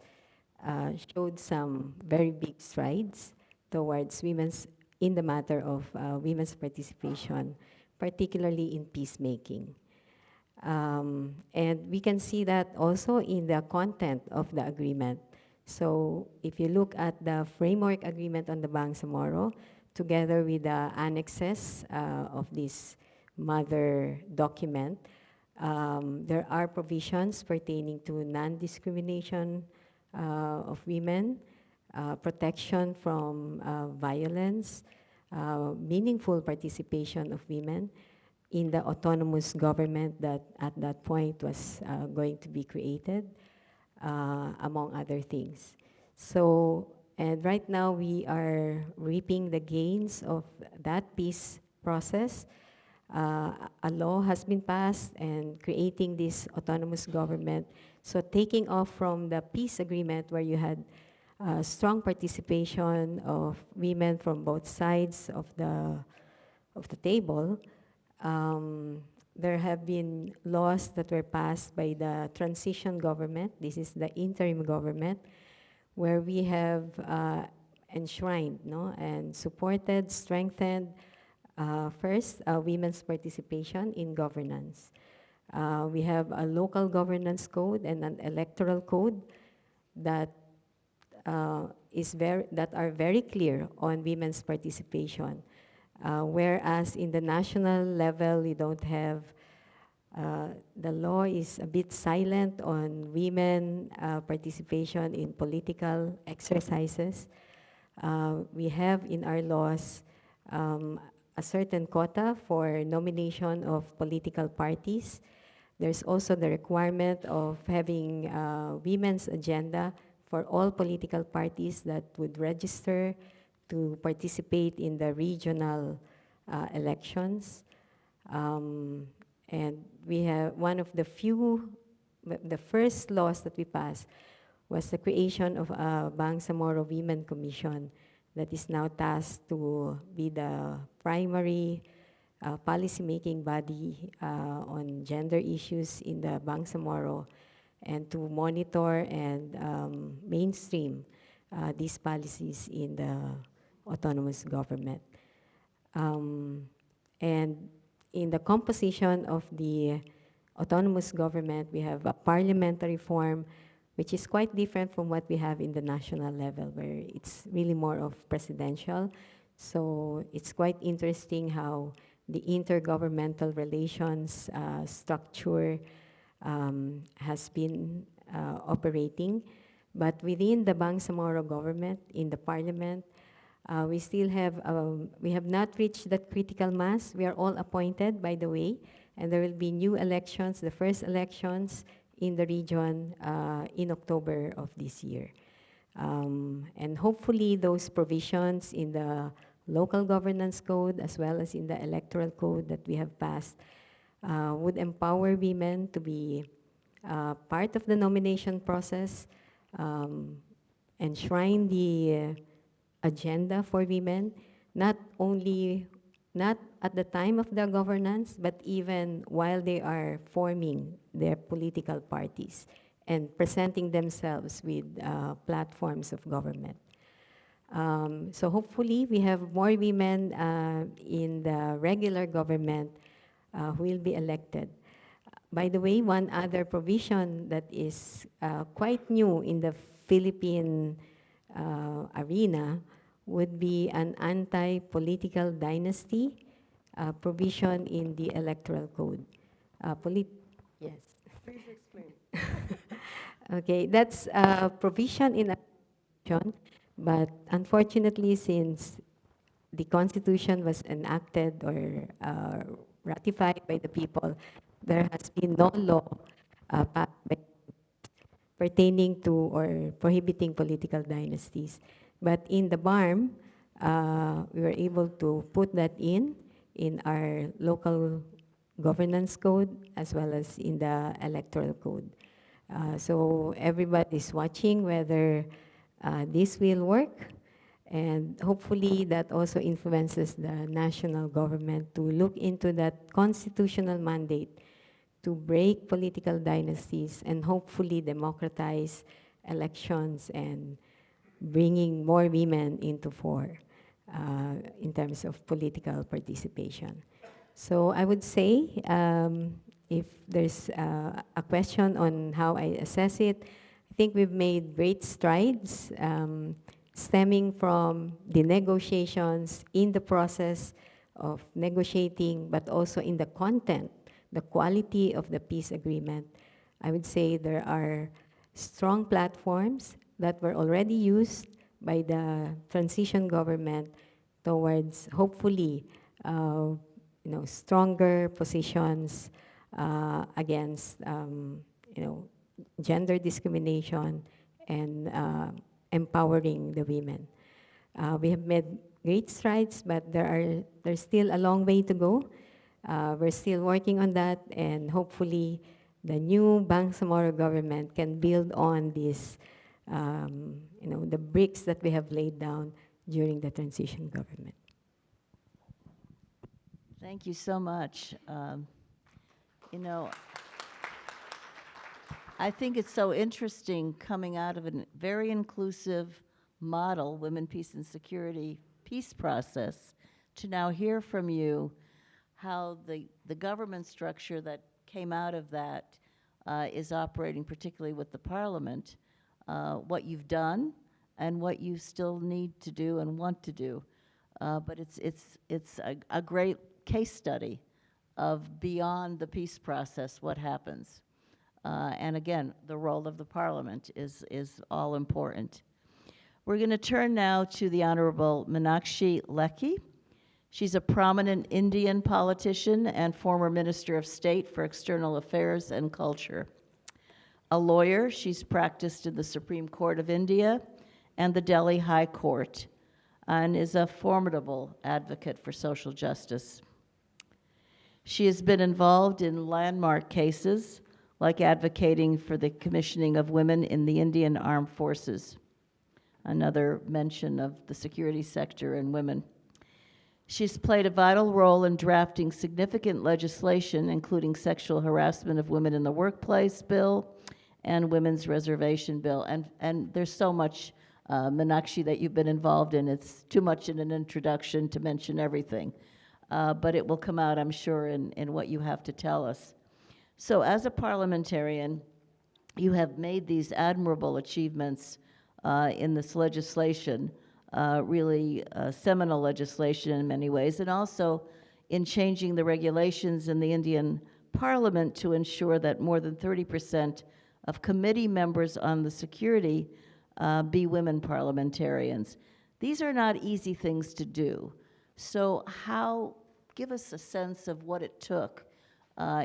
showed some very big strides towards in the matter of women's participation, particularly in peacemaking. And we can see that also in the content of the agreement. So if you look at the framework agreement on the Bangsamoro, together with the annexes of this mother document, there are provisions pertaining to non-discrimination of women, protection from violence, meaningful participation of women in the autonomous government that at that point was going to be created, among other things. So, and right now we are reaping the gains of that peace process. A law has been passed and creating this autonomous government. So taking off from the peace agreement where you had strong participation of women from both sides of the table, there have been laws that were passed by the transition government. This is the interim government, where we have enshrined and supported, strengthened, first, women's participation in governance. We have a local governance code and an electoral code that are very clear on women's participation. Whereas in the national level, we don't have, the law is a bit silent on women participation in political exercises. We have in our laws a certain quota for nomination of political parties. There's also the requirement of having women's agenda for all political parties that would register to participate in the regional elections. And we have one of the the first laws that we passed was the creation of a Bangsamoro Women Commission that is now tasked to be the primary policy-making body on gender issues in the Bangsamoro, and to monitor and mainstream these policies in the autonomous government. And in the composition of the autonomous government, we have a parliamentary form, which is quite different from what we have in the national level, where it's really more of presidential. So it's quite interesting how the intergovernmental relations structure has been operating. But within the Bangsamoro government, in the parliament, we still have, we have not reached that critical mass. We are all appointed, by the way, and there will be new elections, the first elections in the region in October of this year. And hopefully those provisions in the local governance code as well as in the electoral code that we have passed would empower women to be part of the nomination process, enshrine the agenda for women, not at the time of their governance, but even while they are forming their political parties and presenting themselves with platforms of government. So hopefully we have more women in the regular government who will be elected. By the way, one other provision that is quite new in the Philippine arena would be an anti-political dynasty provision in the electoral code. Yes. Please explain. Okay, that's a provision in a constitution, but unfortunately, since the constitution was enacted or ratified by the people, there has been no law passed pertaining to or prohibiting political dynasties. But in the BARM, we were able to put that in our local governance code as well as in the electoral code. So everybody is watching whether this will work, and hopefully that also influences the national government to look into that constitutional mandate to break political dynasties and hopefully democratize elections and bringing more women into fore in terms of political participation. So I would say, if there's a question on how I assess it, I think we've made great strides stemming from the negotiations in the process of negotiating, but also in the content, the quality of the peace agreement. I would say there are strong platforms that were already used by the transition government towards hopefully stronger positions against gender discrimination and empowering the women. We have made great strides, but there's still a long way to go. We're still working on that, and hopefully the new Bangsamoro government can build on this, the bricks that we have laid down during the transition government. Thank you so much. I think it's so interesting coming out of a very inclusive model, Women, Peace and Security peace process, to now hear from you how the government structure that came out of that is operating, particularly with the Parliament, what you've done and what you still need to do and want to do. But it's a great case study of beyond the peace process, what happens. And again, the role of the Parliament is all important. We're going to turn now to the Honorable Meenakshi Lekhi. She's a prominent Indian politician and former Minister of State for External Affairs and Culture. A lawyer, she's practiced in the Supreme Court of India and the Delhi High Court, and is a formidable advocate for social justice. She has been involved in landmark cases, like advocating for the commissioning of women in the Indian Armed Forces, another mention of the security sector and women. She's played a vital role in drafting significant legislation, including sexual harassment of women in the workplace bill and women's reservation bill. And there's so much, Meenakshi, that you've been involved in. It's too much in an introduction to mention everything. But it will come out, I'm sure, in what you have to tell us. So as a parliamentarian, you have made these admirable achievements in this legislation, really seminal legislation in many ways, and also in changing the regulations in the Indian Parliament to ensure that more than 30% of committee members on the security be women parliamentarians. These are not easy things to do. So give us a sense of what it took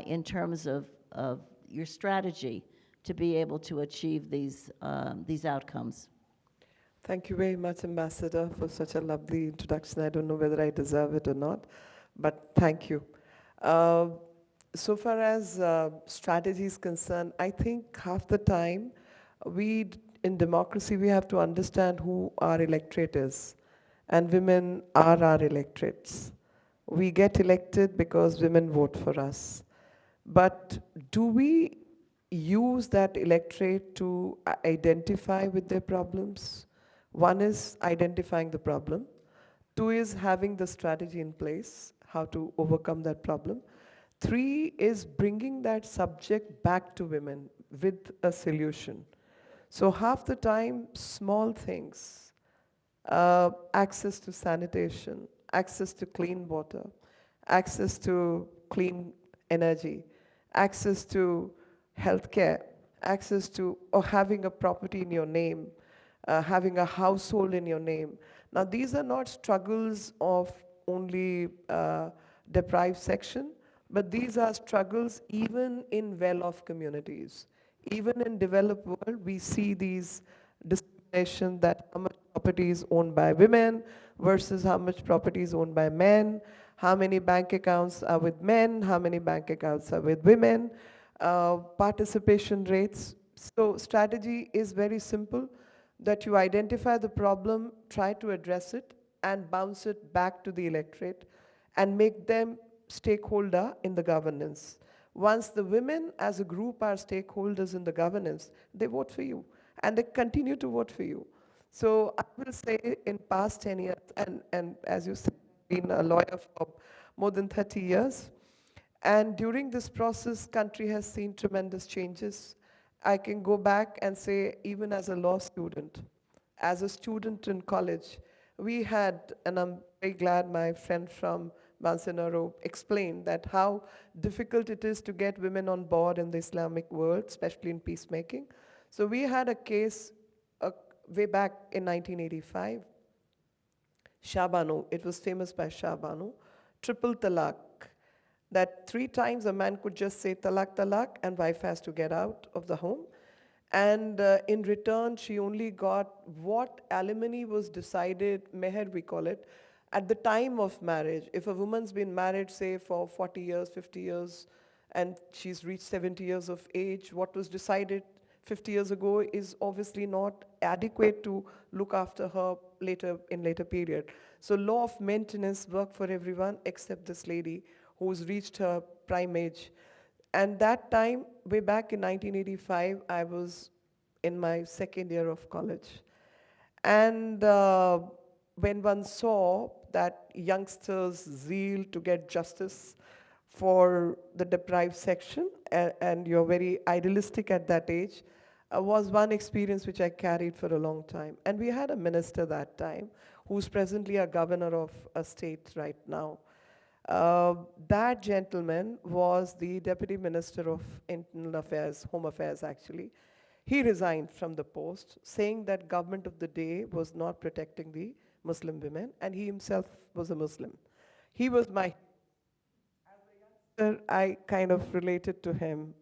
in terms of your strategy to be able to achieve these outcomes. Thank you very much, Ambassador, for such a lovely introduction. I don't know whether I deserve it or not, but thank you. So far as strategy is concerned, I think half the time in democracy, we have to understand who our electorate is, and women are our electorates. We get elected because women vote for us. But do we use that electorate to identify with their problems? One is identifying the problem. Two is having the strategy in place, how to overcome that problem. Three is bringing that subject back to women with a solution. So half the time, small things, access to sanitation, access to clean water, access to clean energy, access to healthcare, access to having a property in your name, having a household in your name. Now, these are not struggles of only deprived section, but these are struggles even in well-off communities. Even in developed world, we see these discrimination that how much property is owned by women versus how much property is owned by men, how many bank accounts are with men, how many bank accounts are with women, participation rates. So strategy is very simple, that you identify the problem, try to address it, and bounce it back to the electorate, and make them stakeholder in the governance. Once the women as a group are stakeholders in the governance, they vote for you. and they continue to vote for you. So I will say in past 10 years, and as you said, been a lawyer for more than 30 years, and during this process, country has seen tremendous changes. I can go back and say, even as a law student, as a student in college, we had, and I'm very glad my friend from Mindanao explained that how difficult it is to get women on board in the Islamic world, especially in peacemaking. So we had a case way back in 1985, Shabanu, it was famous by Shabanu, triple talaq, that 3 times a man could just say talak talak and wife has to get out of the home. And in return, she only got what alimony was decided, meher we call it, at the time of marriage. If a woman's been married, say, for 40 years, 50 years, and she's reached 70 years of age, what was decided 50 years ago is obviously not adequate to look after her in later period. So law of maintenance worked for everyone except this lady who's reached her prime age. And that time, way back in 1985, I was in my second year of college. And when one saw that youngsters' zeal to get justice for the deprived section, and you're very idealistic at that age, was one experience which I carried for a long time. And we had a minister that time, who's presently a governor of a state right now. That gentleman was the Deputy Minister of Internal Affairs, Home Affairs actually. He resigned from the post, saying that government of the day was not protecting the Muslim women, and he himself was a Muslim. He was my, as a youngster, I kind of related to him.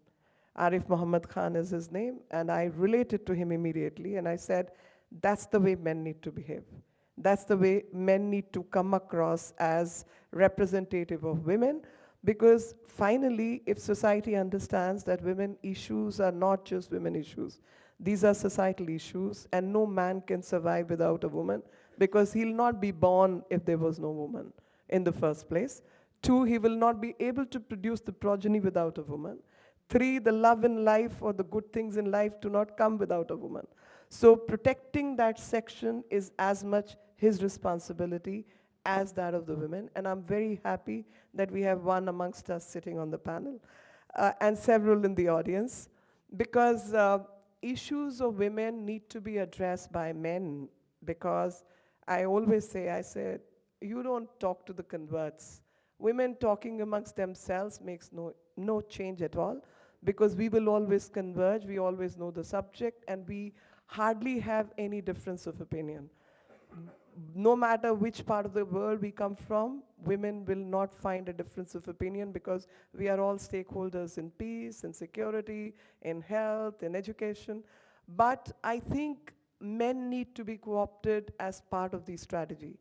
Arif Muhammad Khan is his name, and I related to him immediately, and I said, that's the way men need to behave. That's the way men need to come across as representative of women, because finally, if society understands that women issues are not just women issues, these are societal issues, and no man can survive without a woman, because he'll not be born if there was no woman in the first place. 2, he will not be able to produce the progeny without a woman. 3, the love in life or the good things in life do not come without a woman. So protecting that section is as much his responsibility as that of the women. And I'm very happy that we have one amongst us sitting on the panel and several in the audience, because issues of women need to be addressed by men, because I always say, I said, you don't talk to the converts. Women talking amongst themselves makes no change at all, because we will always converge, we always know the subject, and we hardly have any difference of opinion. No matter which part of the world we come from, women will not find a difference of opinion, because we are all stakeholders in peace, in security, in health, in education. But I think men need to be co-opted as part of the strategy.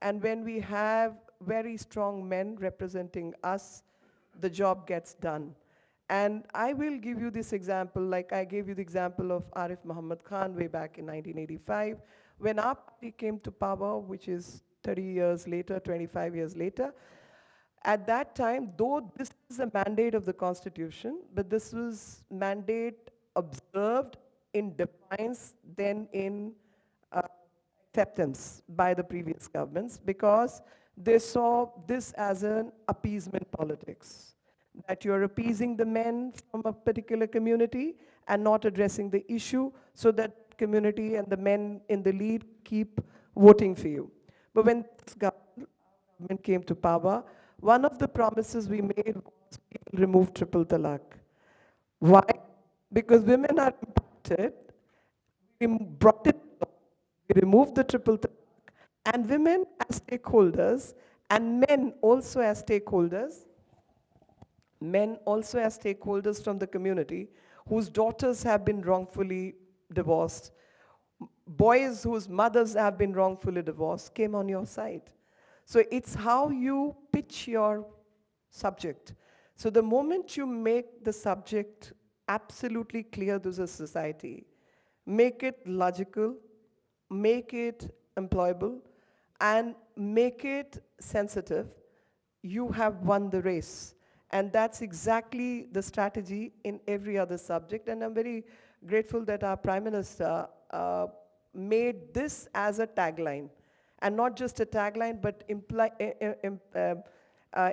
And when we have very strong men representing us, the job gets done. And I will give you this example, like I gave you the example of Arif Muhammad Khan way back in 1985. When our party came to power, which is 30 years later, 25 years later, at that time, though this is a mandate of the Constitution, but this was mandate observed in defiance, then in acceptance by the previous governments, because they saw this as an appeasement politics, that you're appeasing the men from a particular community and not addressing the issue, so that community and the men in the lead keep voting for you. But when this government came to power, one of the promises we made was we will remove triple talaq. Why? Because women are impacted. We brought it, we removed the triple talaq, and women as stakeholders, and men also as stakeholders from the community whose daughters have been wrongfully divorced, boys whose mothers have been wrongfully divorced, came on your side. So it's how you pitch your subject. So the moment you make the subject absolutely clear to the society, make it logical, make it employable, and make it sensitive, you have won the race. And that's exactly the strategy in every other subject. And I'm very grateful that our Prime Minister made this as a tagline, and not just a tagline, but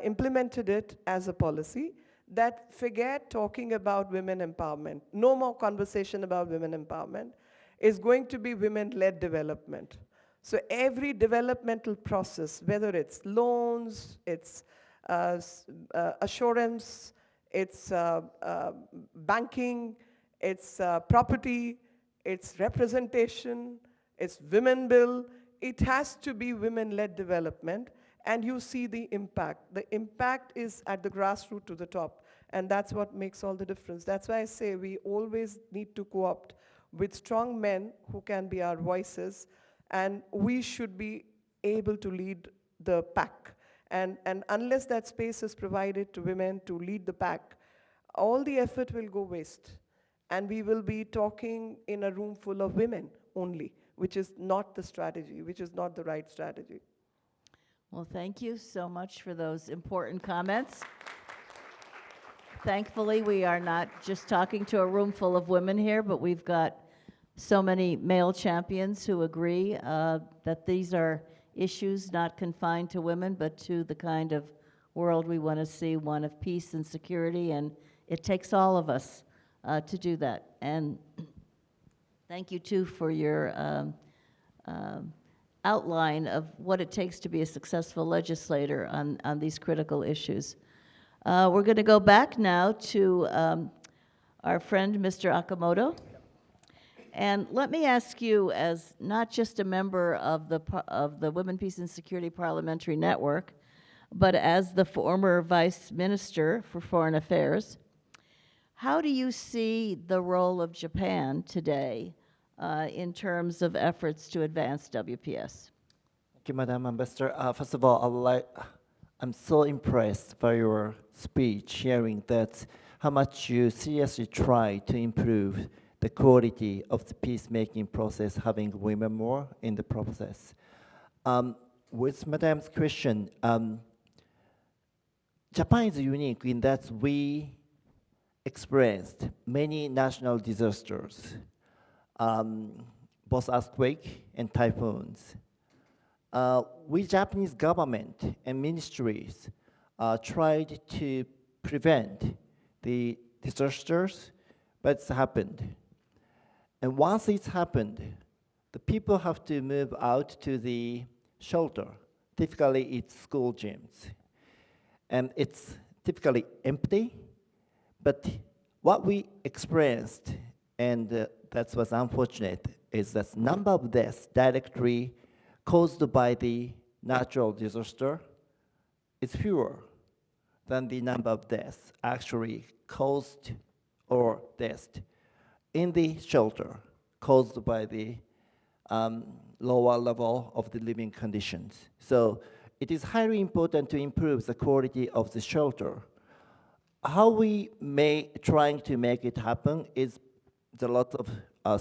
implemented it as a policy, that forget talking about women empowerment. No more conversation about women empowerment. Is going to be women-led development. So every developmental process, whether it's loans, it's assurance, it's banking, it's property, it's representation, it's women bill, it has to be women-led development, and you see the impact. The impact is at the grassroots to the top, and that's what makes all the difference. That's why I say we always need to co-opt with strong men who can be our voices, and we should be able to lead the pack. And unless that space is provided to women to lead the pack, all the effort will go waste. And we will be talking in a room full of women only, which is not the strategy, which is not the right strategy. Well, thank you so much for those important comments. Thankfully, we are not just talking to a room full of women here, but we've got so many male champions who agree that these are issues not confined to women, but to the kind of world we want to see, one of peace and security, and it takes all of us to do that. And thank you, too, for your outline of what it takes to be a successful legislator on these critical issues. We're going to go back now to our friend, Mr. Akamoto. And let me ask you, as not just a member of the Women, Peace and Security Parliamentary Network, but as the former Vice Minister for Foreign Affairs, how do you see the role of Japan today in terms of efforts to advance WPS? Thank you, Madam Ambassador. First of all, I'm so impressed by your speech, sharing that how much you seriously try to improve the quality of the peacemaking process, having women more in the process. With Madam's question, Japan is unique in that we experienced many national disasters, both earthquake and typhoons. We Japanese government and ministries tried to prevent the disasters, but it's happened. And once it's happened, the people have to move out to the shelter. Typically, it's school gyms. And it's typically empty, but what we experienced, and that was unfortunate, is that number of deaths directly caused by the natural disaster is fewer than the number of deaths actually caused or deaths in the shelter caused by the lower level of the living conditions. So it is highly important to improve the quality of the shelter. How we trying to make it happen is a lot of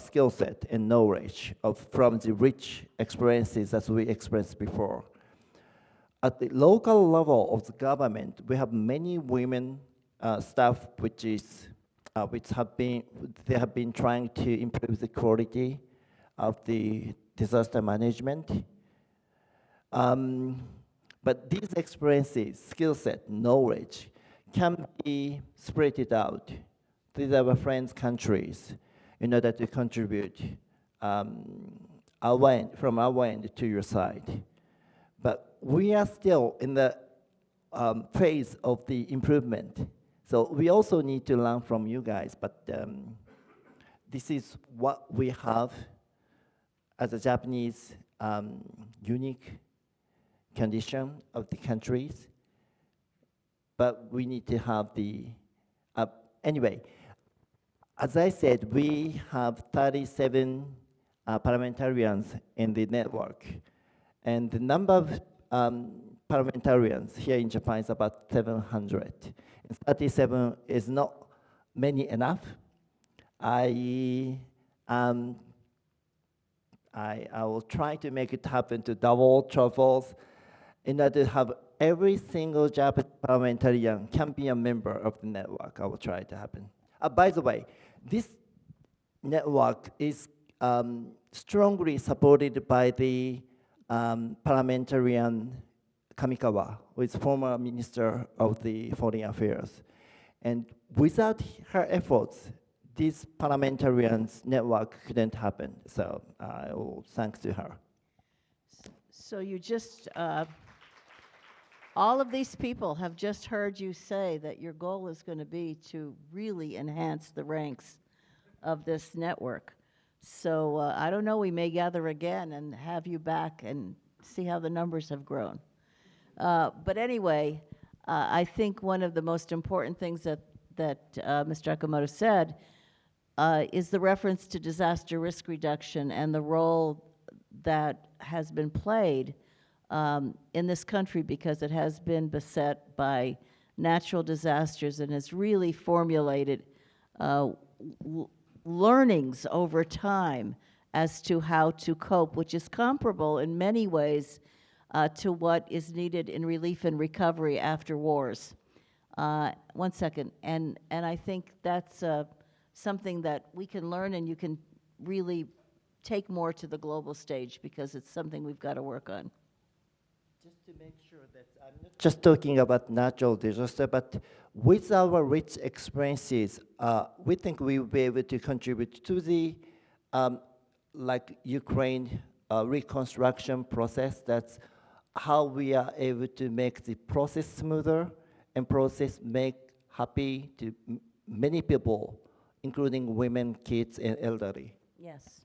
skill set and knowledge from the rich experiences that we experienced before. At the local level of the government, we have many women staff they have been trying to improve the quality of the disaster management. But these experiences, skill set, knowledge can be spread it out to our friends' countries in order to contribute from our end to your side. But we are still in the phase of the improvement. So we also need to learn from you guys, but this is what we have as a Japanese unique condition of the countries. But we need to have anyway, as I said, we have 37 parliamentarians in the network. And the number of parliamentarians here in Japan is about 700. And 37 is not many enough. I will try to make it happen to double, triples, in order to have every single Japanese parliamentarian can be a member of the network. I will try to happen. By the way, this network is strongly supported by the parliamentarian Kamikawa, who is former Minister of the Foreign Affairs. And without her efforts, this parliamentarians network couldn't happen. So thanks to her. So you just, all of these people have just heard you say that your goal is going to be to really enhance the ranks of this network. So I don't know, we may gather again and have you back and see how the numbers have grown. But anyway, I think one of the most important things that Mr. Akamoto said is the reference to disaster risk reduction and the role that has been played in this country, because it has been beset by natural disasters and has really formulated learnings over time as to how to cope, which is comparable in many ways to what is needed in relief and recovery after wars. One second, and I think that's something that we can learn, and you can really take more to the global stage, because it's something we've got to work on. Just to make sure that I'm not just talking about natural disaster, but with our rich experiences, we think we will be able to contribute to the like Ukraine reconstruction process. That's how we are able to make the process smoother and process make happy to many people, including women, kids, and elderly. Yes.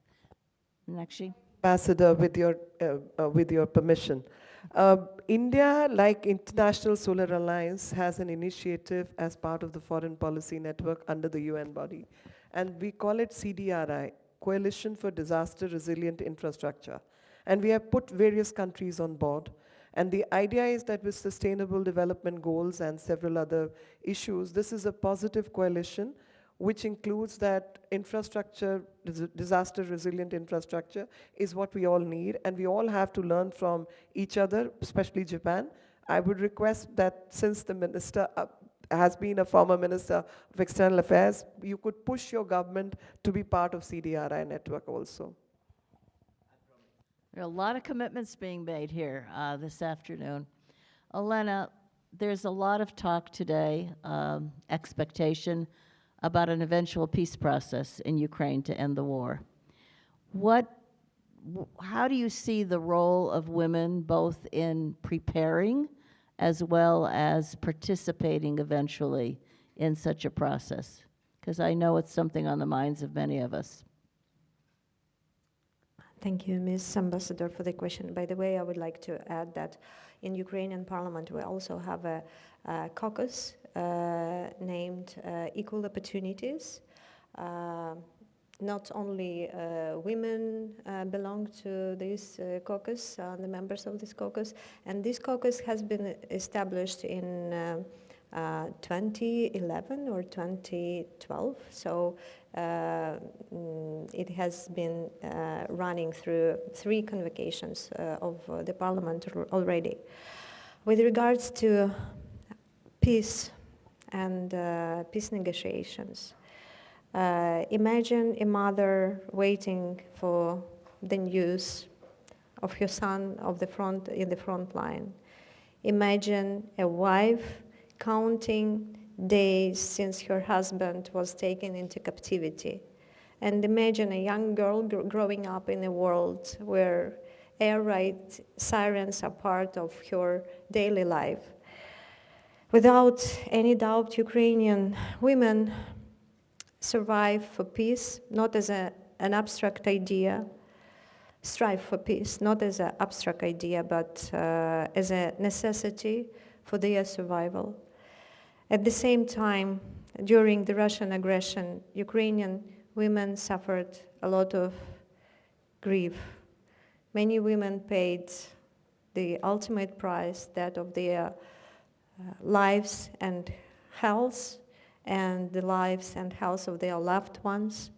Nakshi? Ambassador, with your permission. India, like International Solar Alliance, has an initiative as part of the Foreign Policy Network under the UN body. And we call it CDRI, Coalition for Disaster Resilient Infrastructure. And we have put various countries on board. And the idea is that with sustainable development goals and several other issues, this is a positive coalition which includes that infrastructure, disaster resilient infrastructure is what we all need, and we all have to learn from each other, especially Japan. I would request that since the minister has been a former Minister of External Affairs, you could push your government to be part of CDRI network also. There are a lot of commitments being made here this afternoon. Elena, there's a lot of talk today, expectation about an eventual peace process in Ukraine to end the war. How do you see the role of women both in preparing as well as participating eventually in such a process? Because I know it's something on the minds of many of us. Thank you, Ms. Ambassador, for the question. By the way, I would like to add that in Ukrainian parliament, we also have a caucus named Equal Opportunities. Not only women belong to this caucus, the members of this caucus, and this caucus has been established in 2011 or 2012, so it has been running through 3 convocations of the parliament already. With regards to peace and peace negotiations, imagine a mother waiting for the news of her son in the front line. Imagine a wife counting days since her husband was taken into captivity. And imagine a young girl growing up in a world where air raid sirens are part of her daily life. Without any doubt, Ukrainian women survive for peace, not as an abstract idea, strive for peace, not as an abstract idea, but as a necessity for their survival. At the same time, during the Russian aggression, Ukrainian women suffered a lot of grief. Many women paid the ultimate price, that of their lives and health, and the lives and health of their loved ones.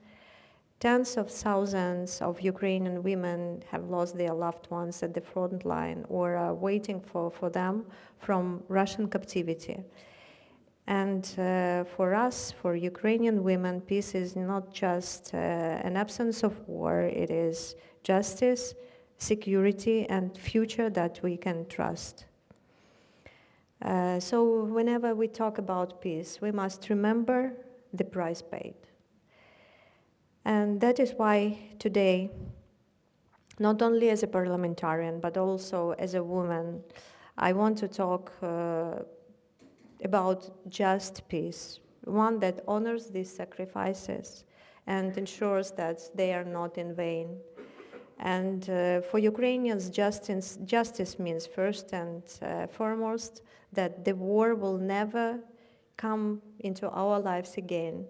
Tens of thousands of Ukrainian women have lost their loved ones at the front line or are waiting for them from Russian captivity. And for us, for Ukrainian women, peace is not just an absence of war, it is justice, security, and future that we can trust. So whenever we talk about peace, we must remember the price paid. And that is why today, not only as a parliamentarian, but also as a woman, I want to talk about just peace, one that honors these sacrifices and ensures that they are not in vain. And for Ukrainians, justice means first and foremost that the war will never come into our lives again.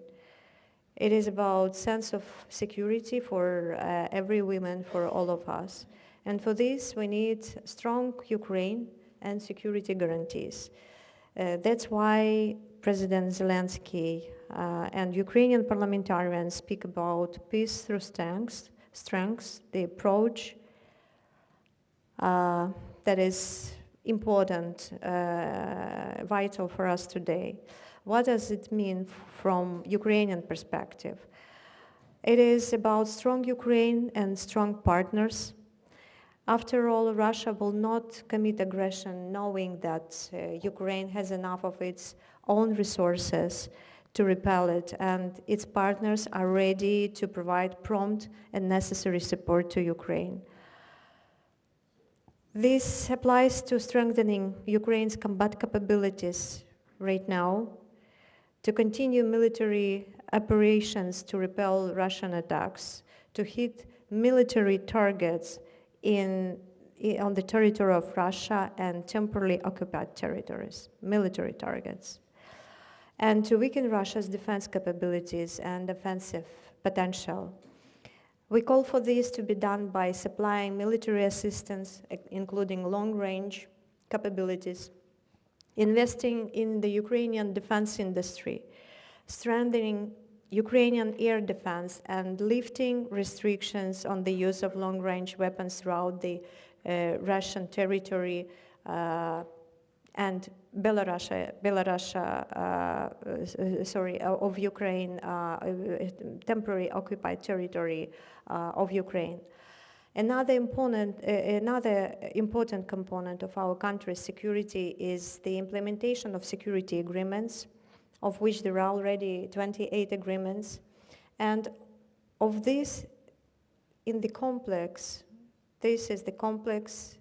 It is about sense of security for every woman, for all of us. And for this, we need strong Ukraine and security guarantees. That's why President Zelensky and Ukrainian parliamentarians speak about peace through strengths, the approach that is important, vital for us today. What does it mean from Ukrainian perspective? It is about strong Ukraine and strong partners. After all, Russia will not commit aggression knowing that Ukraine has enough of its own resources to repel it, and its partners are ready to provide prompt and necessary support to Ukraine. This applies to strengthening Ukraine's combat capabilities right now, to continue military operations to repel Russian attacks, to hit military targets on the territory of Russia and temporarily occupied territories, military targets, and to weaken Russia's defense capabilities and offensive potential. We call for this to be done by supplying military assistance, including long-range capabilities, investing in the Ukrainian defense industry, strengthening Ukrainian air defense, and lifting restrictions on the use of long-range weapons throughout the Russian territory and of Ukraine, temporary occupied territory of Ukraine. Another important component of our country's security is the implementation of security agreements, of which there are already 28 agreements. And of this, in the complex, this is the complex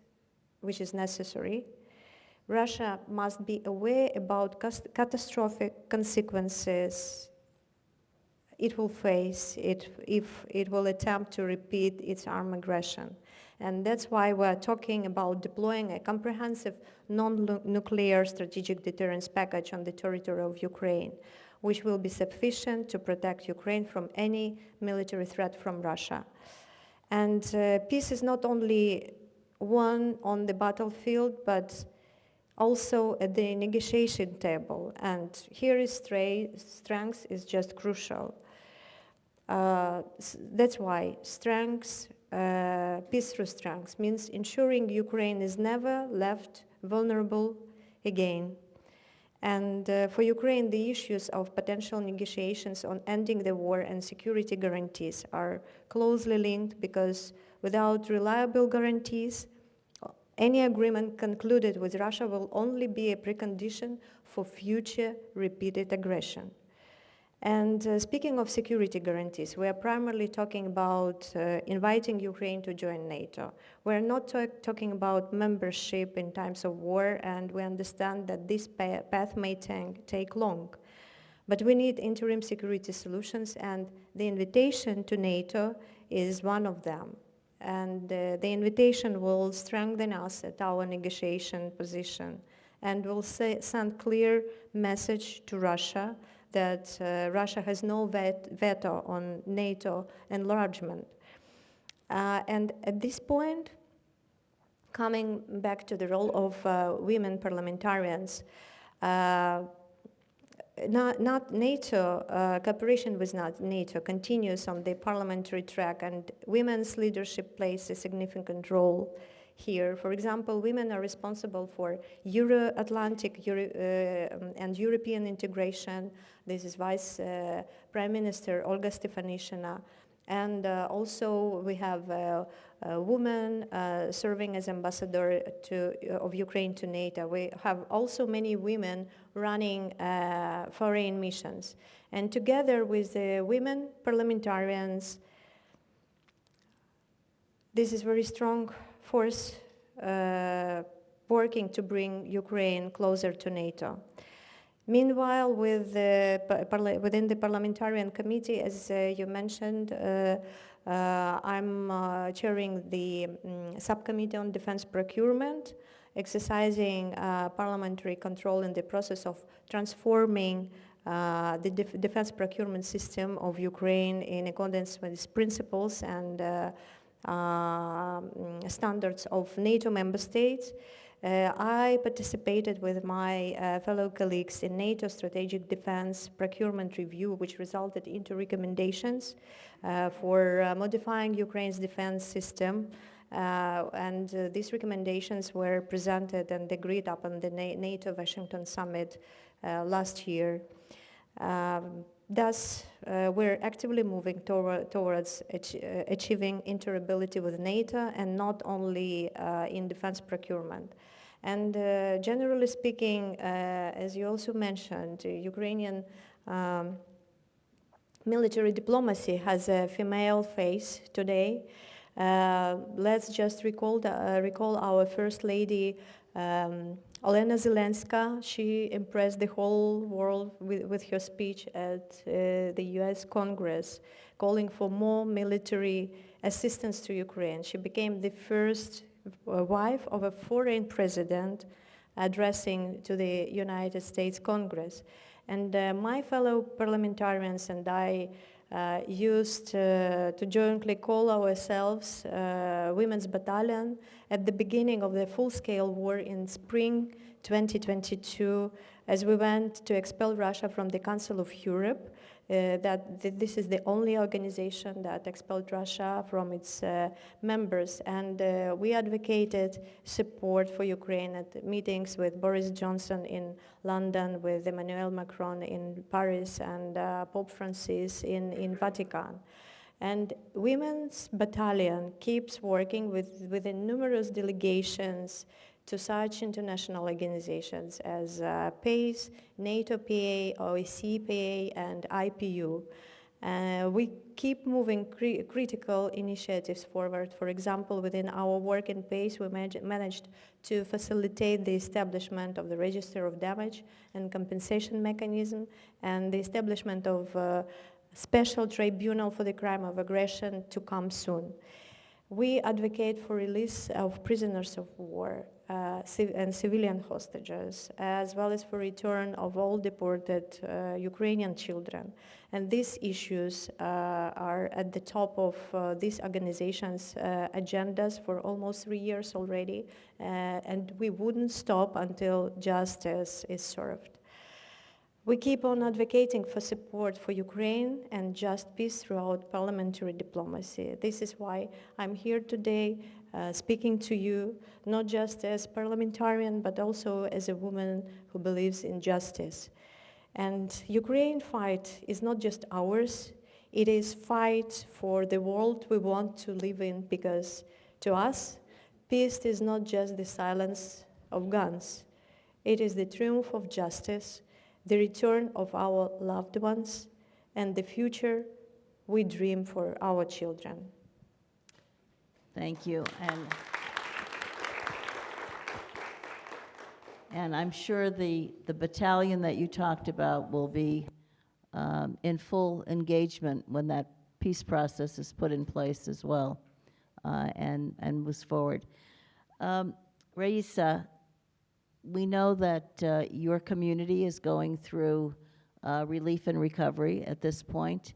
which is necessary. Russia must be aware about catastrophic consequences it will face if it will attempt to repeat its armed aggression. And that's why we're talking about deploying a comprehensive non-nuclear strategic deterrence package on the territory of Ukraine, which will be sufficient to protect Ukraine from any military threat from Russia. And peace is not only won on the battlefield, but also at the negotiation table. And here is strength is just crucial. That's why peace through strength means ensuring Ukraine is never left vulnerable again. And for Ukraine, the issues of potential negotiations on ending the war and security guarantees are closely linked, because without reliable guarantees, any agreement concluded with Russia will only be a precondition for future repeated aggression. And speaking of security guarantees, we are primarily talking about inviting Ukraine to join NATO. We're not talking about membership in times of war, and we understand that this path may take long. But we need interim security solutions, and the invitation to NATO is one of them. And the invitation will strengthen us at our negotiation position and will send clear message to Russia that Russia has no veto on NATO enlargement. And at this point, coming back to the role of women parliamentarians, not NATO, cooperation with NATO continues on the parliamentary track, and women's leadership plays a significant role here. For example, women are responsible for Euro-Atlantic and European integration. This is Vice Prime Minister Olga Stefanishyna. And also we have a woman serving as ambassador of Ukraine to NATO. We have also many women running foreign missions. And together with the women parliamentarians, this is very strong force working to bring Ukraine closer to NATO. Meanwhile, within the parliamentarian committee, as you mentioned, I'm chairing the subcommittee on defense procurement, exercising parliamentary control in the process of transforming the defense procurement system of Ukraine in accordance with its principles and standards of NATO member states. I participated with my fellow colleagues in NATO Strategic Defense Procurement Review, which resulted into recommendations for modifying Ukraine's defense system. And these recommendations were presented and agreed upon the NATO Washington Summit last year. Thus, we're actively moving towards achieving interoperability with NATO, and not only in defense procurement. And generally speaking, as you also mentioned, Ukrainian military diplomacy has a female face today. Let's just recall our First Lady, Olena Zelenska. She impressed the whole world with her speech at the US Congress, calling for more military assistance to Ukraine. She became the first wife of a foreign president addressing to the United States Congress. And my fellow parliamentarians and I used to jointly call ourselves Women's Battalion at the beginning of the full-scale war in spring 2022, as we went to expel Russia from the Council of Europe. This is the only organization that expelled Russia from its members, and we advocated support for Ukraine at meetings with Boris Johnson in London, with Emmanuel Macron in Paris, and Pope Francis in Vatican. And Women's Battalion keeps working with the numerous delegations to such international organizations as PACE, NATO PA, OSCE PA, and IPU. We keep moving critical initiatives forward. For example, within our work in PACE, we managed to facilitate the establishment of the Register of Damage and Compensation Mechanism, and the establishment of a special tribunal for the crime of aggression to come soon. We advocate for release of prisoners of war and civilian hostages, as well as for return of all deported Ukrainian children. And these issues are at the top of these organizations' agendas for almost 3 years already, and we wouldn't stop until justice is served. We keep on advocating for support for Ukraine and just peace throughout parliamentary diplomacy. This is why I'm here today speaking to you, not just as parliamentarian, but also as a woman who believes in justice. And Ukraine fight is not just ours, it is fight for the world we want to live in, because to us, peace is not just the silence of guns. It is the triumph of justice, the return of our loved ones, and the future we dream for our children. Thank you. And I'm sure the battalion that you talked about will be in full engagement when that peace process is put in place as well, and moves forward. Raisa, we know that your community is going through relief and recovery at this point.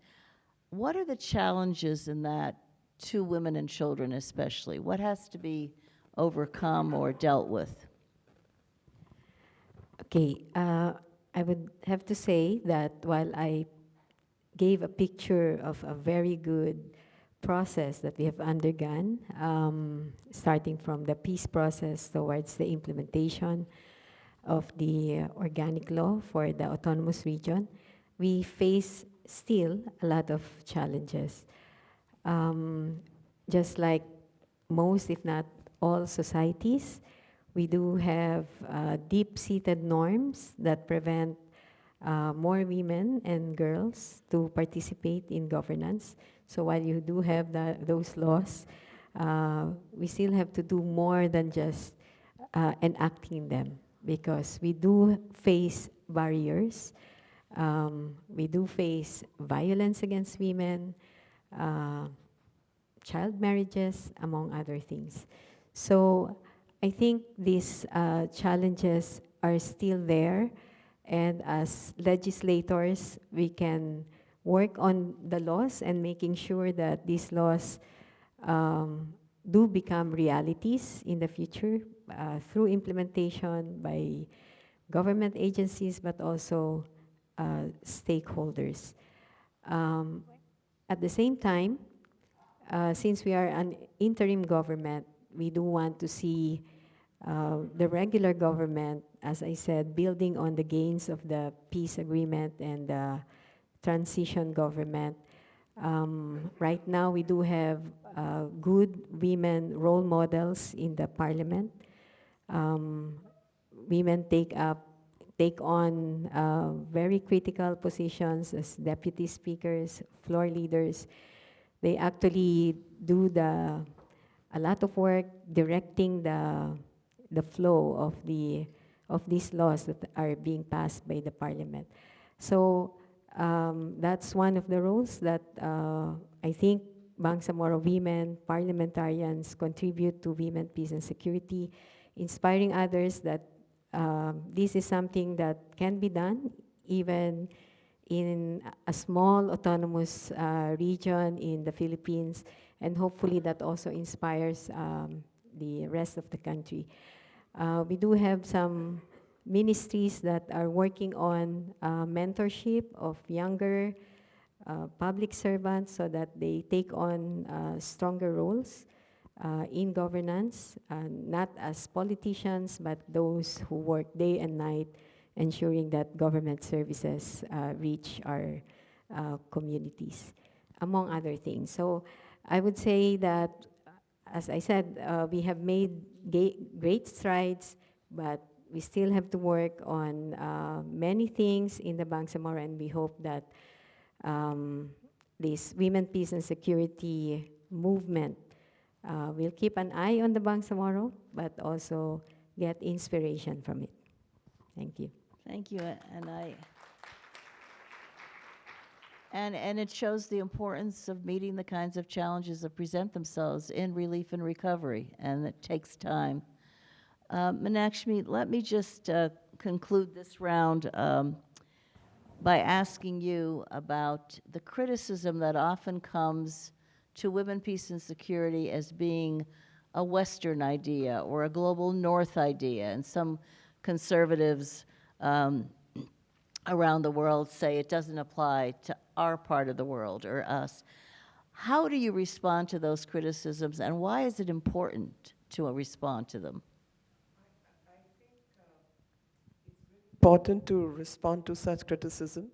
What are the challenges in that to women and children especially? What has to be overcome or dealt with? Okay, I would have to say that while I gave a picture of a very good process that we have undergone, starting from the peace process towards the implementation of the organic law for the autonomous region, we face still a lot of challenges. Just like most, if not all societies, we do have deep-seated norms that prevent more women and girls to participate in governance. So while you do have those laws, we still have to do more than just enacting them, because we do face barriers. We do face violence against women, child marriages, among other things. So I think these challenges are still there, and as legislators, we can work on the laws and making sure that these laws do become realities in the future through implementation by government agencies, but also stakeholders. At the same time, since we are an interim government, we do want to see the regular government, as I said, building on the gains of the peace agreement and the transition government. Right now, we do have good women role models in the parliament. Women take on very critical positions as deputy speakers, floor leaders. They actually do a lot of work directing the flow of these laws that are being passed by the parliament. So that's one of the roles that I think Bangsamoro women parliamentarians contribute to women, peace, and security, inspiring others that this is something that can be done even in a small autonomous region in the Philippines, and hopefully that also inspires the rest of the country. We do have some ministries that are working on mentorship of younger public servants so that they take on stronger roles in governance, not as politicians, but those who work day and night ensuring that government services reach our communities, among other things. So I would say that, as I said, we have made great strides, but we still have to work on many things in the Bangsamoro, and we hope that this women, peace, and security movement will keep an eye on the Bangsamoro, but also get inspiration from it. Thank you. Thank you, and it shows the importance of meeting the kinds of challenges that present themselves in relief and recovery, and it takes time. Meenakshi, let me just conclude this round by asking you about the criticism that often comes to women, peace, and security as being a Western idea or a global North idea, and some conservatives around the world say it doesn't apply to our part of the world or us. How do you respond to those criticisms, and why is it important to respond to them? I think it's important to respond to such criticism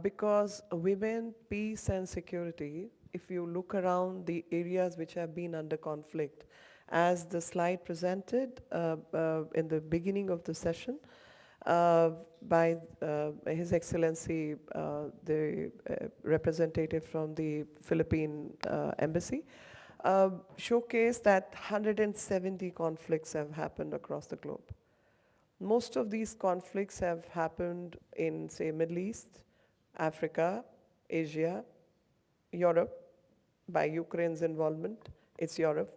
because women, peace, and security, if you look around the areas which have been under conflict, as the slide presented in the beginning of the session, by His Excellency, the representative from the Philippine Embassy, showcased that 170 conflicts have happened across the globe. Most of these conflicts have happened in, say, Middle East, Africa, Asia, Europe. By Ukraine's involvement, it's Europe.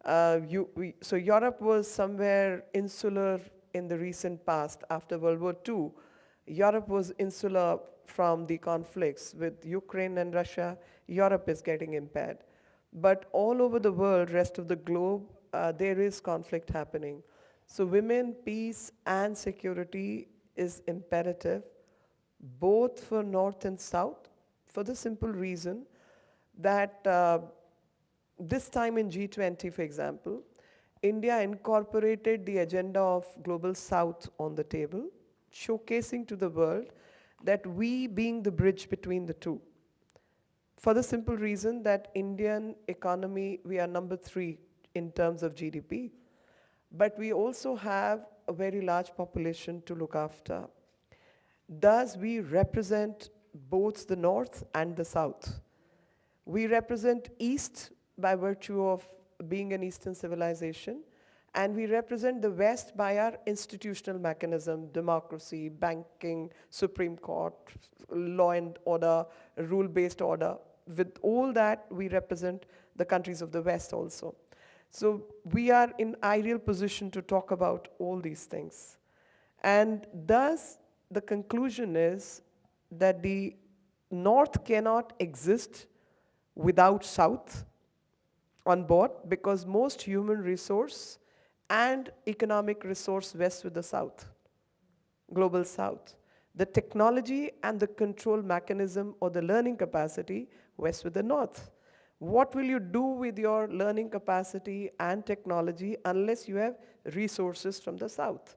So Europe was somewhere insular in the recent past. After World War II, Europe was insular from the conflicts. With Ukraine and Russia, Europe is getting impaired. But all over the world, rest of the globe, there is conflict happening. So women, peace, and security is imperative, both for North and South, for the simple reason that this time in G20, for example, India incorporated the agenda of Global South on the table, showcasing to the world that we being the bridge between the two. For the simple reason that Indian economy, we are number 3 in terms of GDP, but we also have a very large population to look after. Thus, we represent both the North and the South. We represent East by virtue of being an Eastern civilization, and we represent the West by our institutional mechanism, democracy, banking, Supreme Court, law and order, rule-based order. With all that, we represent the countries of the West also. So we are in ideal position to talk about all these things. And thus, the conclusion is that the North cannot exist without South on board, because most human resource and economic resource vests with the South, Global South. The technology and the control mechanism or the learning capacity vests with the North. What will you do with your learning capacity and technology unless you have resources from the South?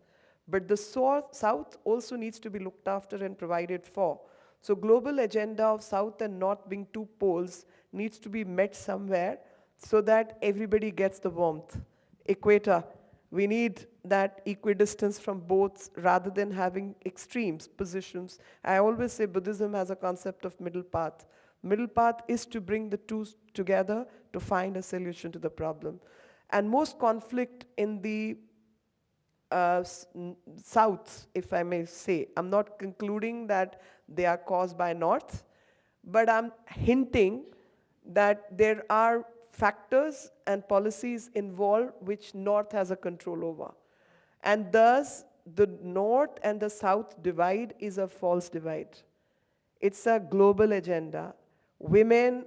But the South also needs to be looked after and provided for. So global agenda of South and North being 2 poles needs to be met somewhere so that everybody gets the warmth. Equator, we need that equidistance from both rather than having extremes, positions. I always say Buddhism has a concept of middle path. Middle path is to bring the two together to find a solution to the problem. And most conflict in the South, if I may say, I'm not concluding that they are caused by North, but I'm hinting that there are factors and policies involved which North has a control over. And thus, the North and the South divide is a false divide. It's a global agenda. Women,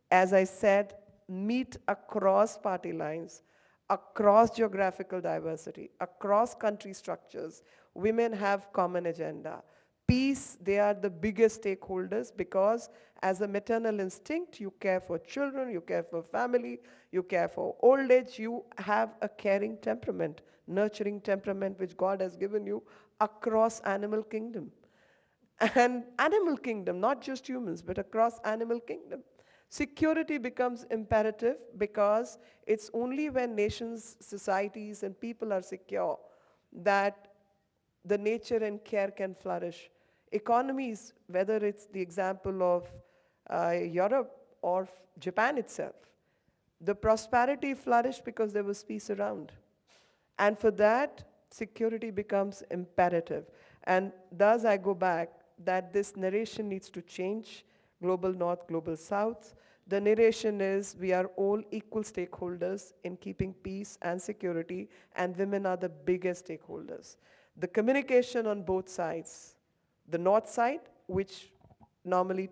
as I said, meet across party lines, across geographical diversity, across country structures. Women have common agenda. Peace, they are the biggest stakeholders because as a maternal instinct, you care for children, you care for family, you care for old age, you have a caring temperament, nurturing temperament which God has given you across animal kingdom. And animal kingdom, not just humans, but across animal kingdom. Security becomes imperative because it's only when nations, societies, and people are secure that the nature and care can flourish. Economies, whether it's the example of Europe or Japan itself, the prosperity flourished because there was peace around. And for that, security becomes imperative. And thus I go back that this narration needs to change, global North, global South. The narration is we are all equal stakeholders in keeping peace and security, and women are the biggest stakeholders. The communication on both sides, the North side, which normally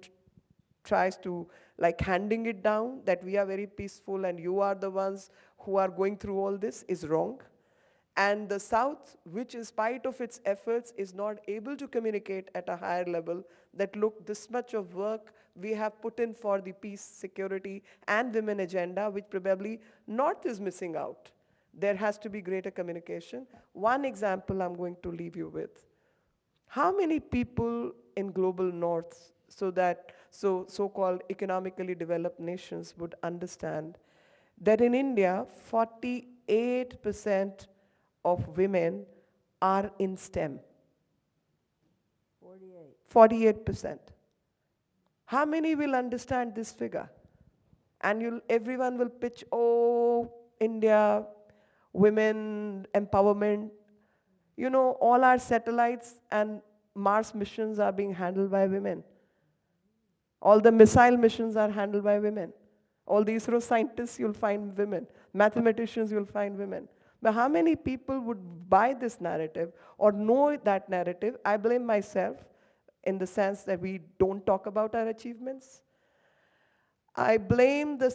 tries to like handing it down, that we are very peaceful and you are the ones who are going through all this, is wrong. And the South, which in spite of its efforts is not able to communicate at a higher level, that look, this much of work we have put in for the peace, security, and women agenda, which probably North is missing out. There has to be greater communication. One example I'm going to leave you with. How many people in global North, so-called economically developed nations would understand that in India, 48% of women are in STEM. 48%. How many will understand this figure? And everyone will pitch, oh, India, women empowerment. You know, all our satellites and Mars missions are being handled by women. All the missile missions are handled by women. All the ISRO scientists, you'll find women. Mathematicians, you'll find women. But how many people would buy this narrative or know that narrative? I blame myself in the sense that we don't talk about our achievements. I blame the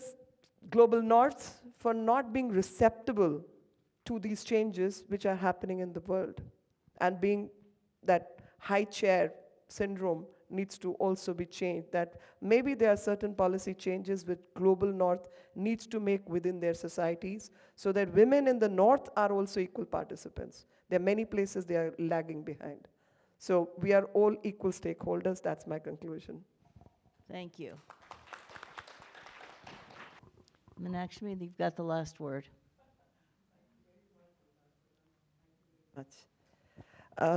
global North for not being receptible to these changes which are happening in the world and being that high chair syndrome needs to also be changed, that maybe there are certain policy changes which global north needs to make within their societies so that women in the north are also equal participants. There are many places they are lagging behind. So we are all equal stakeholders. That's my conclusion. Thank you. Meenakshi, you've got the last word.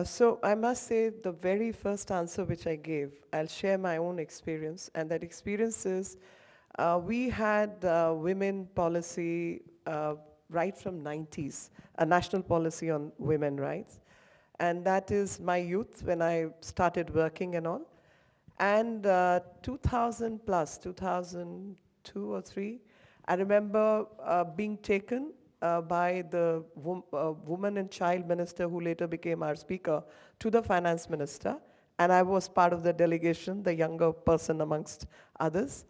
So I must say the very first answer which I gave, I'll share my own experience, and that experience is we had women policy right from 90s, a national policy on women rights, and that is my youth when I started working and all. And 2000 plus, 2002 or 3, I remember being taken by the woman and child minister who later became our speaker to the finance minister. And I was part of the delegation, the younger person amongst others.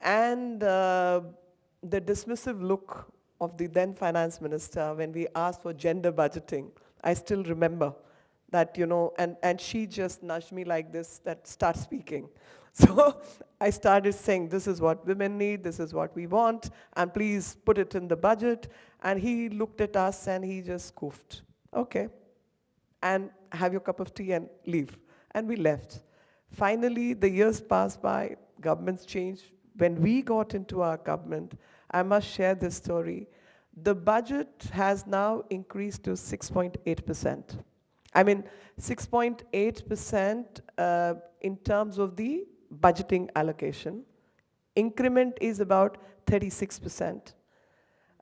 And the dismissive look of the then finance minister when we asked for gender budgeting, I still remember that, and she just nudged me like this, that start speaking. So I started saying, this is what women need, this is what we want, and please put it in the budget. And he looked at us and he just scoffed. Okay. And have your cup of tea and leave. And we left. Finally, the years passed by, governments changed. When we got into our government, I must share this story. The budget has now increased to 6.8%. I mean, 6.8% in terms of the budgeting allocation. Increment is about 36%.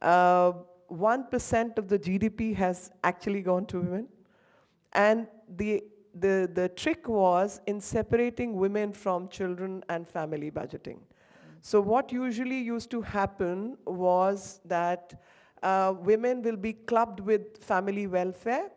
1% of the GDP has actually gone to women. And the trick was in separating women from children and family budgeting. So what usually used to happen was that women will be clubbed with family welfare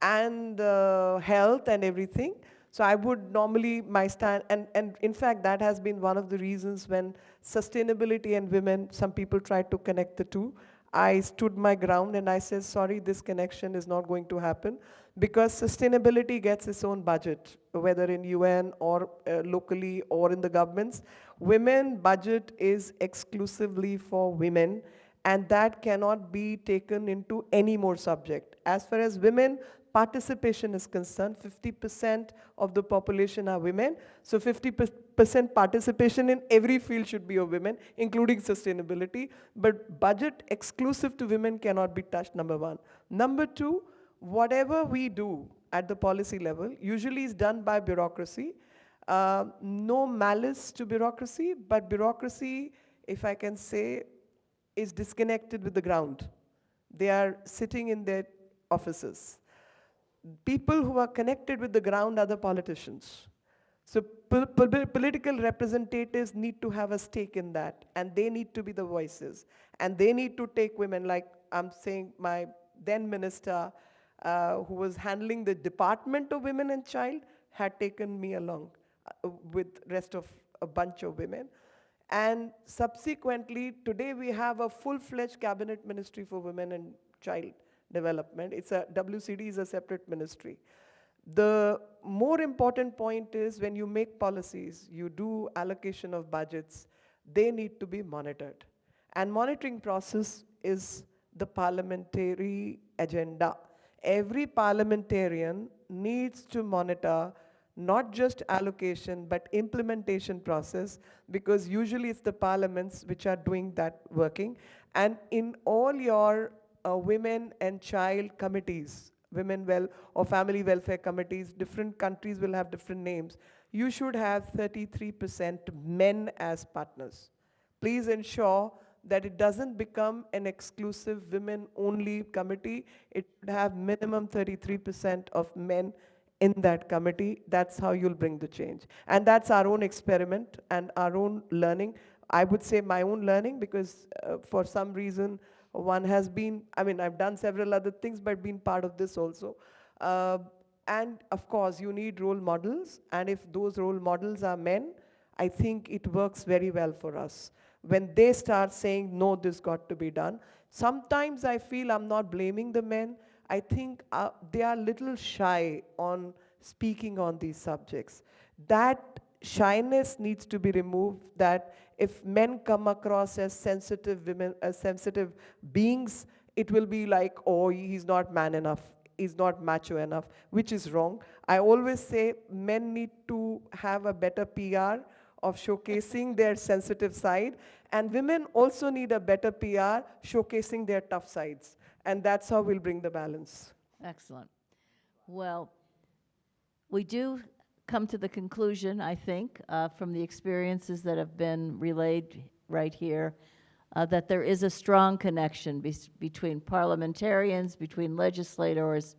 and health and everything. So I would normally, my stand, and in fact that has been one of the reasons when sustainability and women, some people tried to connect the two. I stood my ground and I said, sorry, this connection is not going to happen because sustainability gets its own budget, whether in UN or locally or in the governments. Women budget is exclusively for women, and that cannot be taken into any more subject. As far as women participation is concerned, 50% of the population are women, so 50% participation in every field should be of women, including sustainability, but budget exclusive to women cannot be touched, number one. Number two, whatever we do at the policy level usually is done by bureaucracy. No malice to bureaucracy, but bureaucracy, if I can say, is disconnected with the ground. They are sitting in their offices. People who are connected with the ground are the politicians. So political representatives need to have a stake in that, and they need to be the voices. And they need to take women, like I'm saying, my then minister, who was handling the Department of Women and Child, had taken me along with rest of a bunch of women. And subsequently, today we have a full-fledged cabinet ministry for women and child development. It's a WCD is a separate ministry. The more important point is when you make policies, you do allocation of budgets, they need to be monitored. And monitoring process is the parliamentary agenda. Every parliamentarian needs to monitor not just allocation, but implementation process, because usually it's the parliaments which are doing that working. And in all your women and child committees, or family welfare committees, different countries will have different names. You should have 33% men as partners. Please ensure that it doesn't become an exclusive women-only committee. It should have minimum 33% of men in that committee. That's how you'll bring the change. And that's our own experiment and our own learning. I would say my own learning because for some reason one has been, I've done several other things, but been part of this also. And of course, you need role models. And if those role models are men, I think it works very well for us. When they start saying, no, this got to be done. Sometimes I feel I'm not blaming the men. I think they are a little shy on speaking on these subjects. That shyness needs to be removed, that if men come across as sensitive women, as sensitive beings, it will be like, oh, he's not man enough, he's not macho enough, which is wrong. I always say men need to have a better PR of showcasing their sensitive side, and women also need a better PR showcasing their tough sides. And that's how we'll bring the balance. Excellent. Well, we do come to the conclusion, I think, from the experiences that have been relayed right here, that there is a strong connection between parliamentarians, between legislators,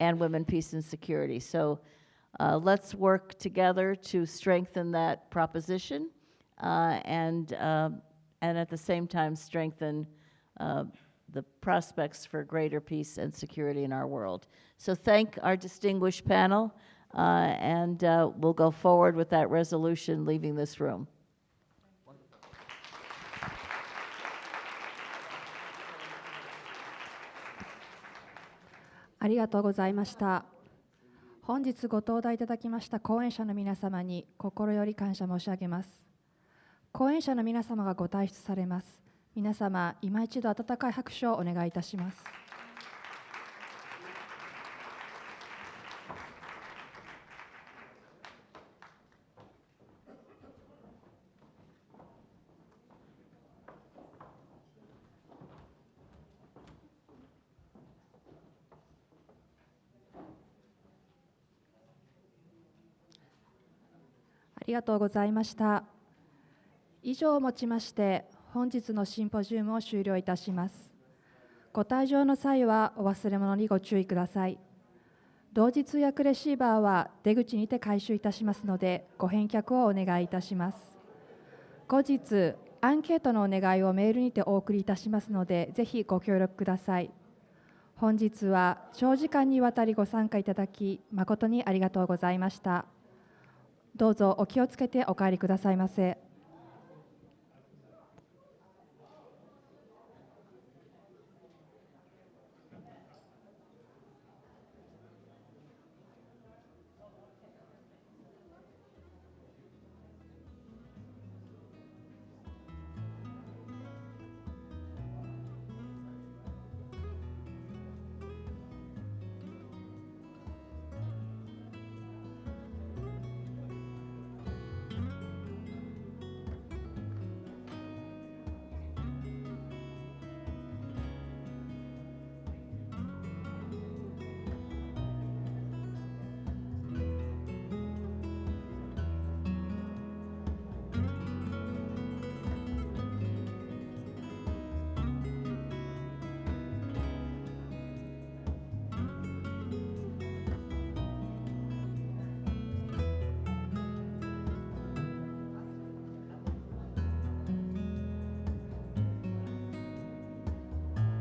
and women, peace, and security. So let's work together to strengthen that proposition and at the same time strengthen the prospects for greater peace and security in our world. So thank our distinguished panel, and we'll go forward with that resolution leaving this room.ありがとうございました。本日ご登壇いただきました講演者の皆様に心より感謝申し上げます。講演者の皆様がご退出されます。皆様、今一度温かい拍手をお願いいたします。ありがとうございました。以上をもちまして、本日のシンポジウムを終了いたします。ご退場の際はお忘れ物にご注意ください。同時通訳レシーバーは出口にて回収いたしますので、ご返却をお願いいたします。後日、アンケートのお願いをメールにてお送りいたしますので、ぜひご協力ください。本日は長時間にわたりご参加いただき、誠にありがとうございました。どうぞお気をつけてお帰りくださいませ。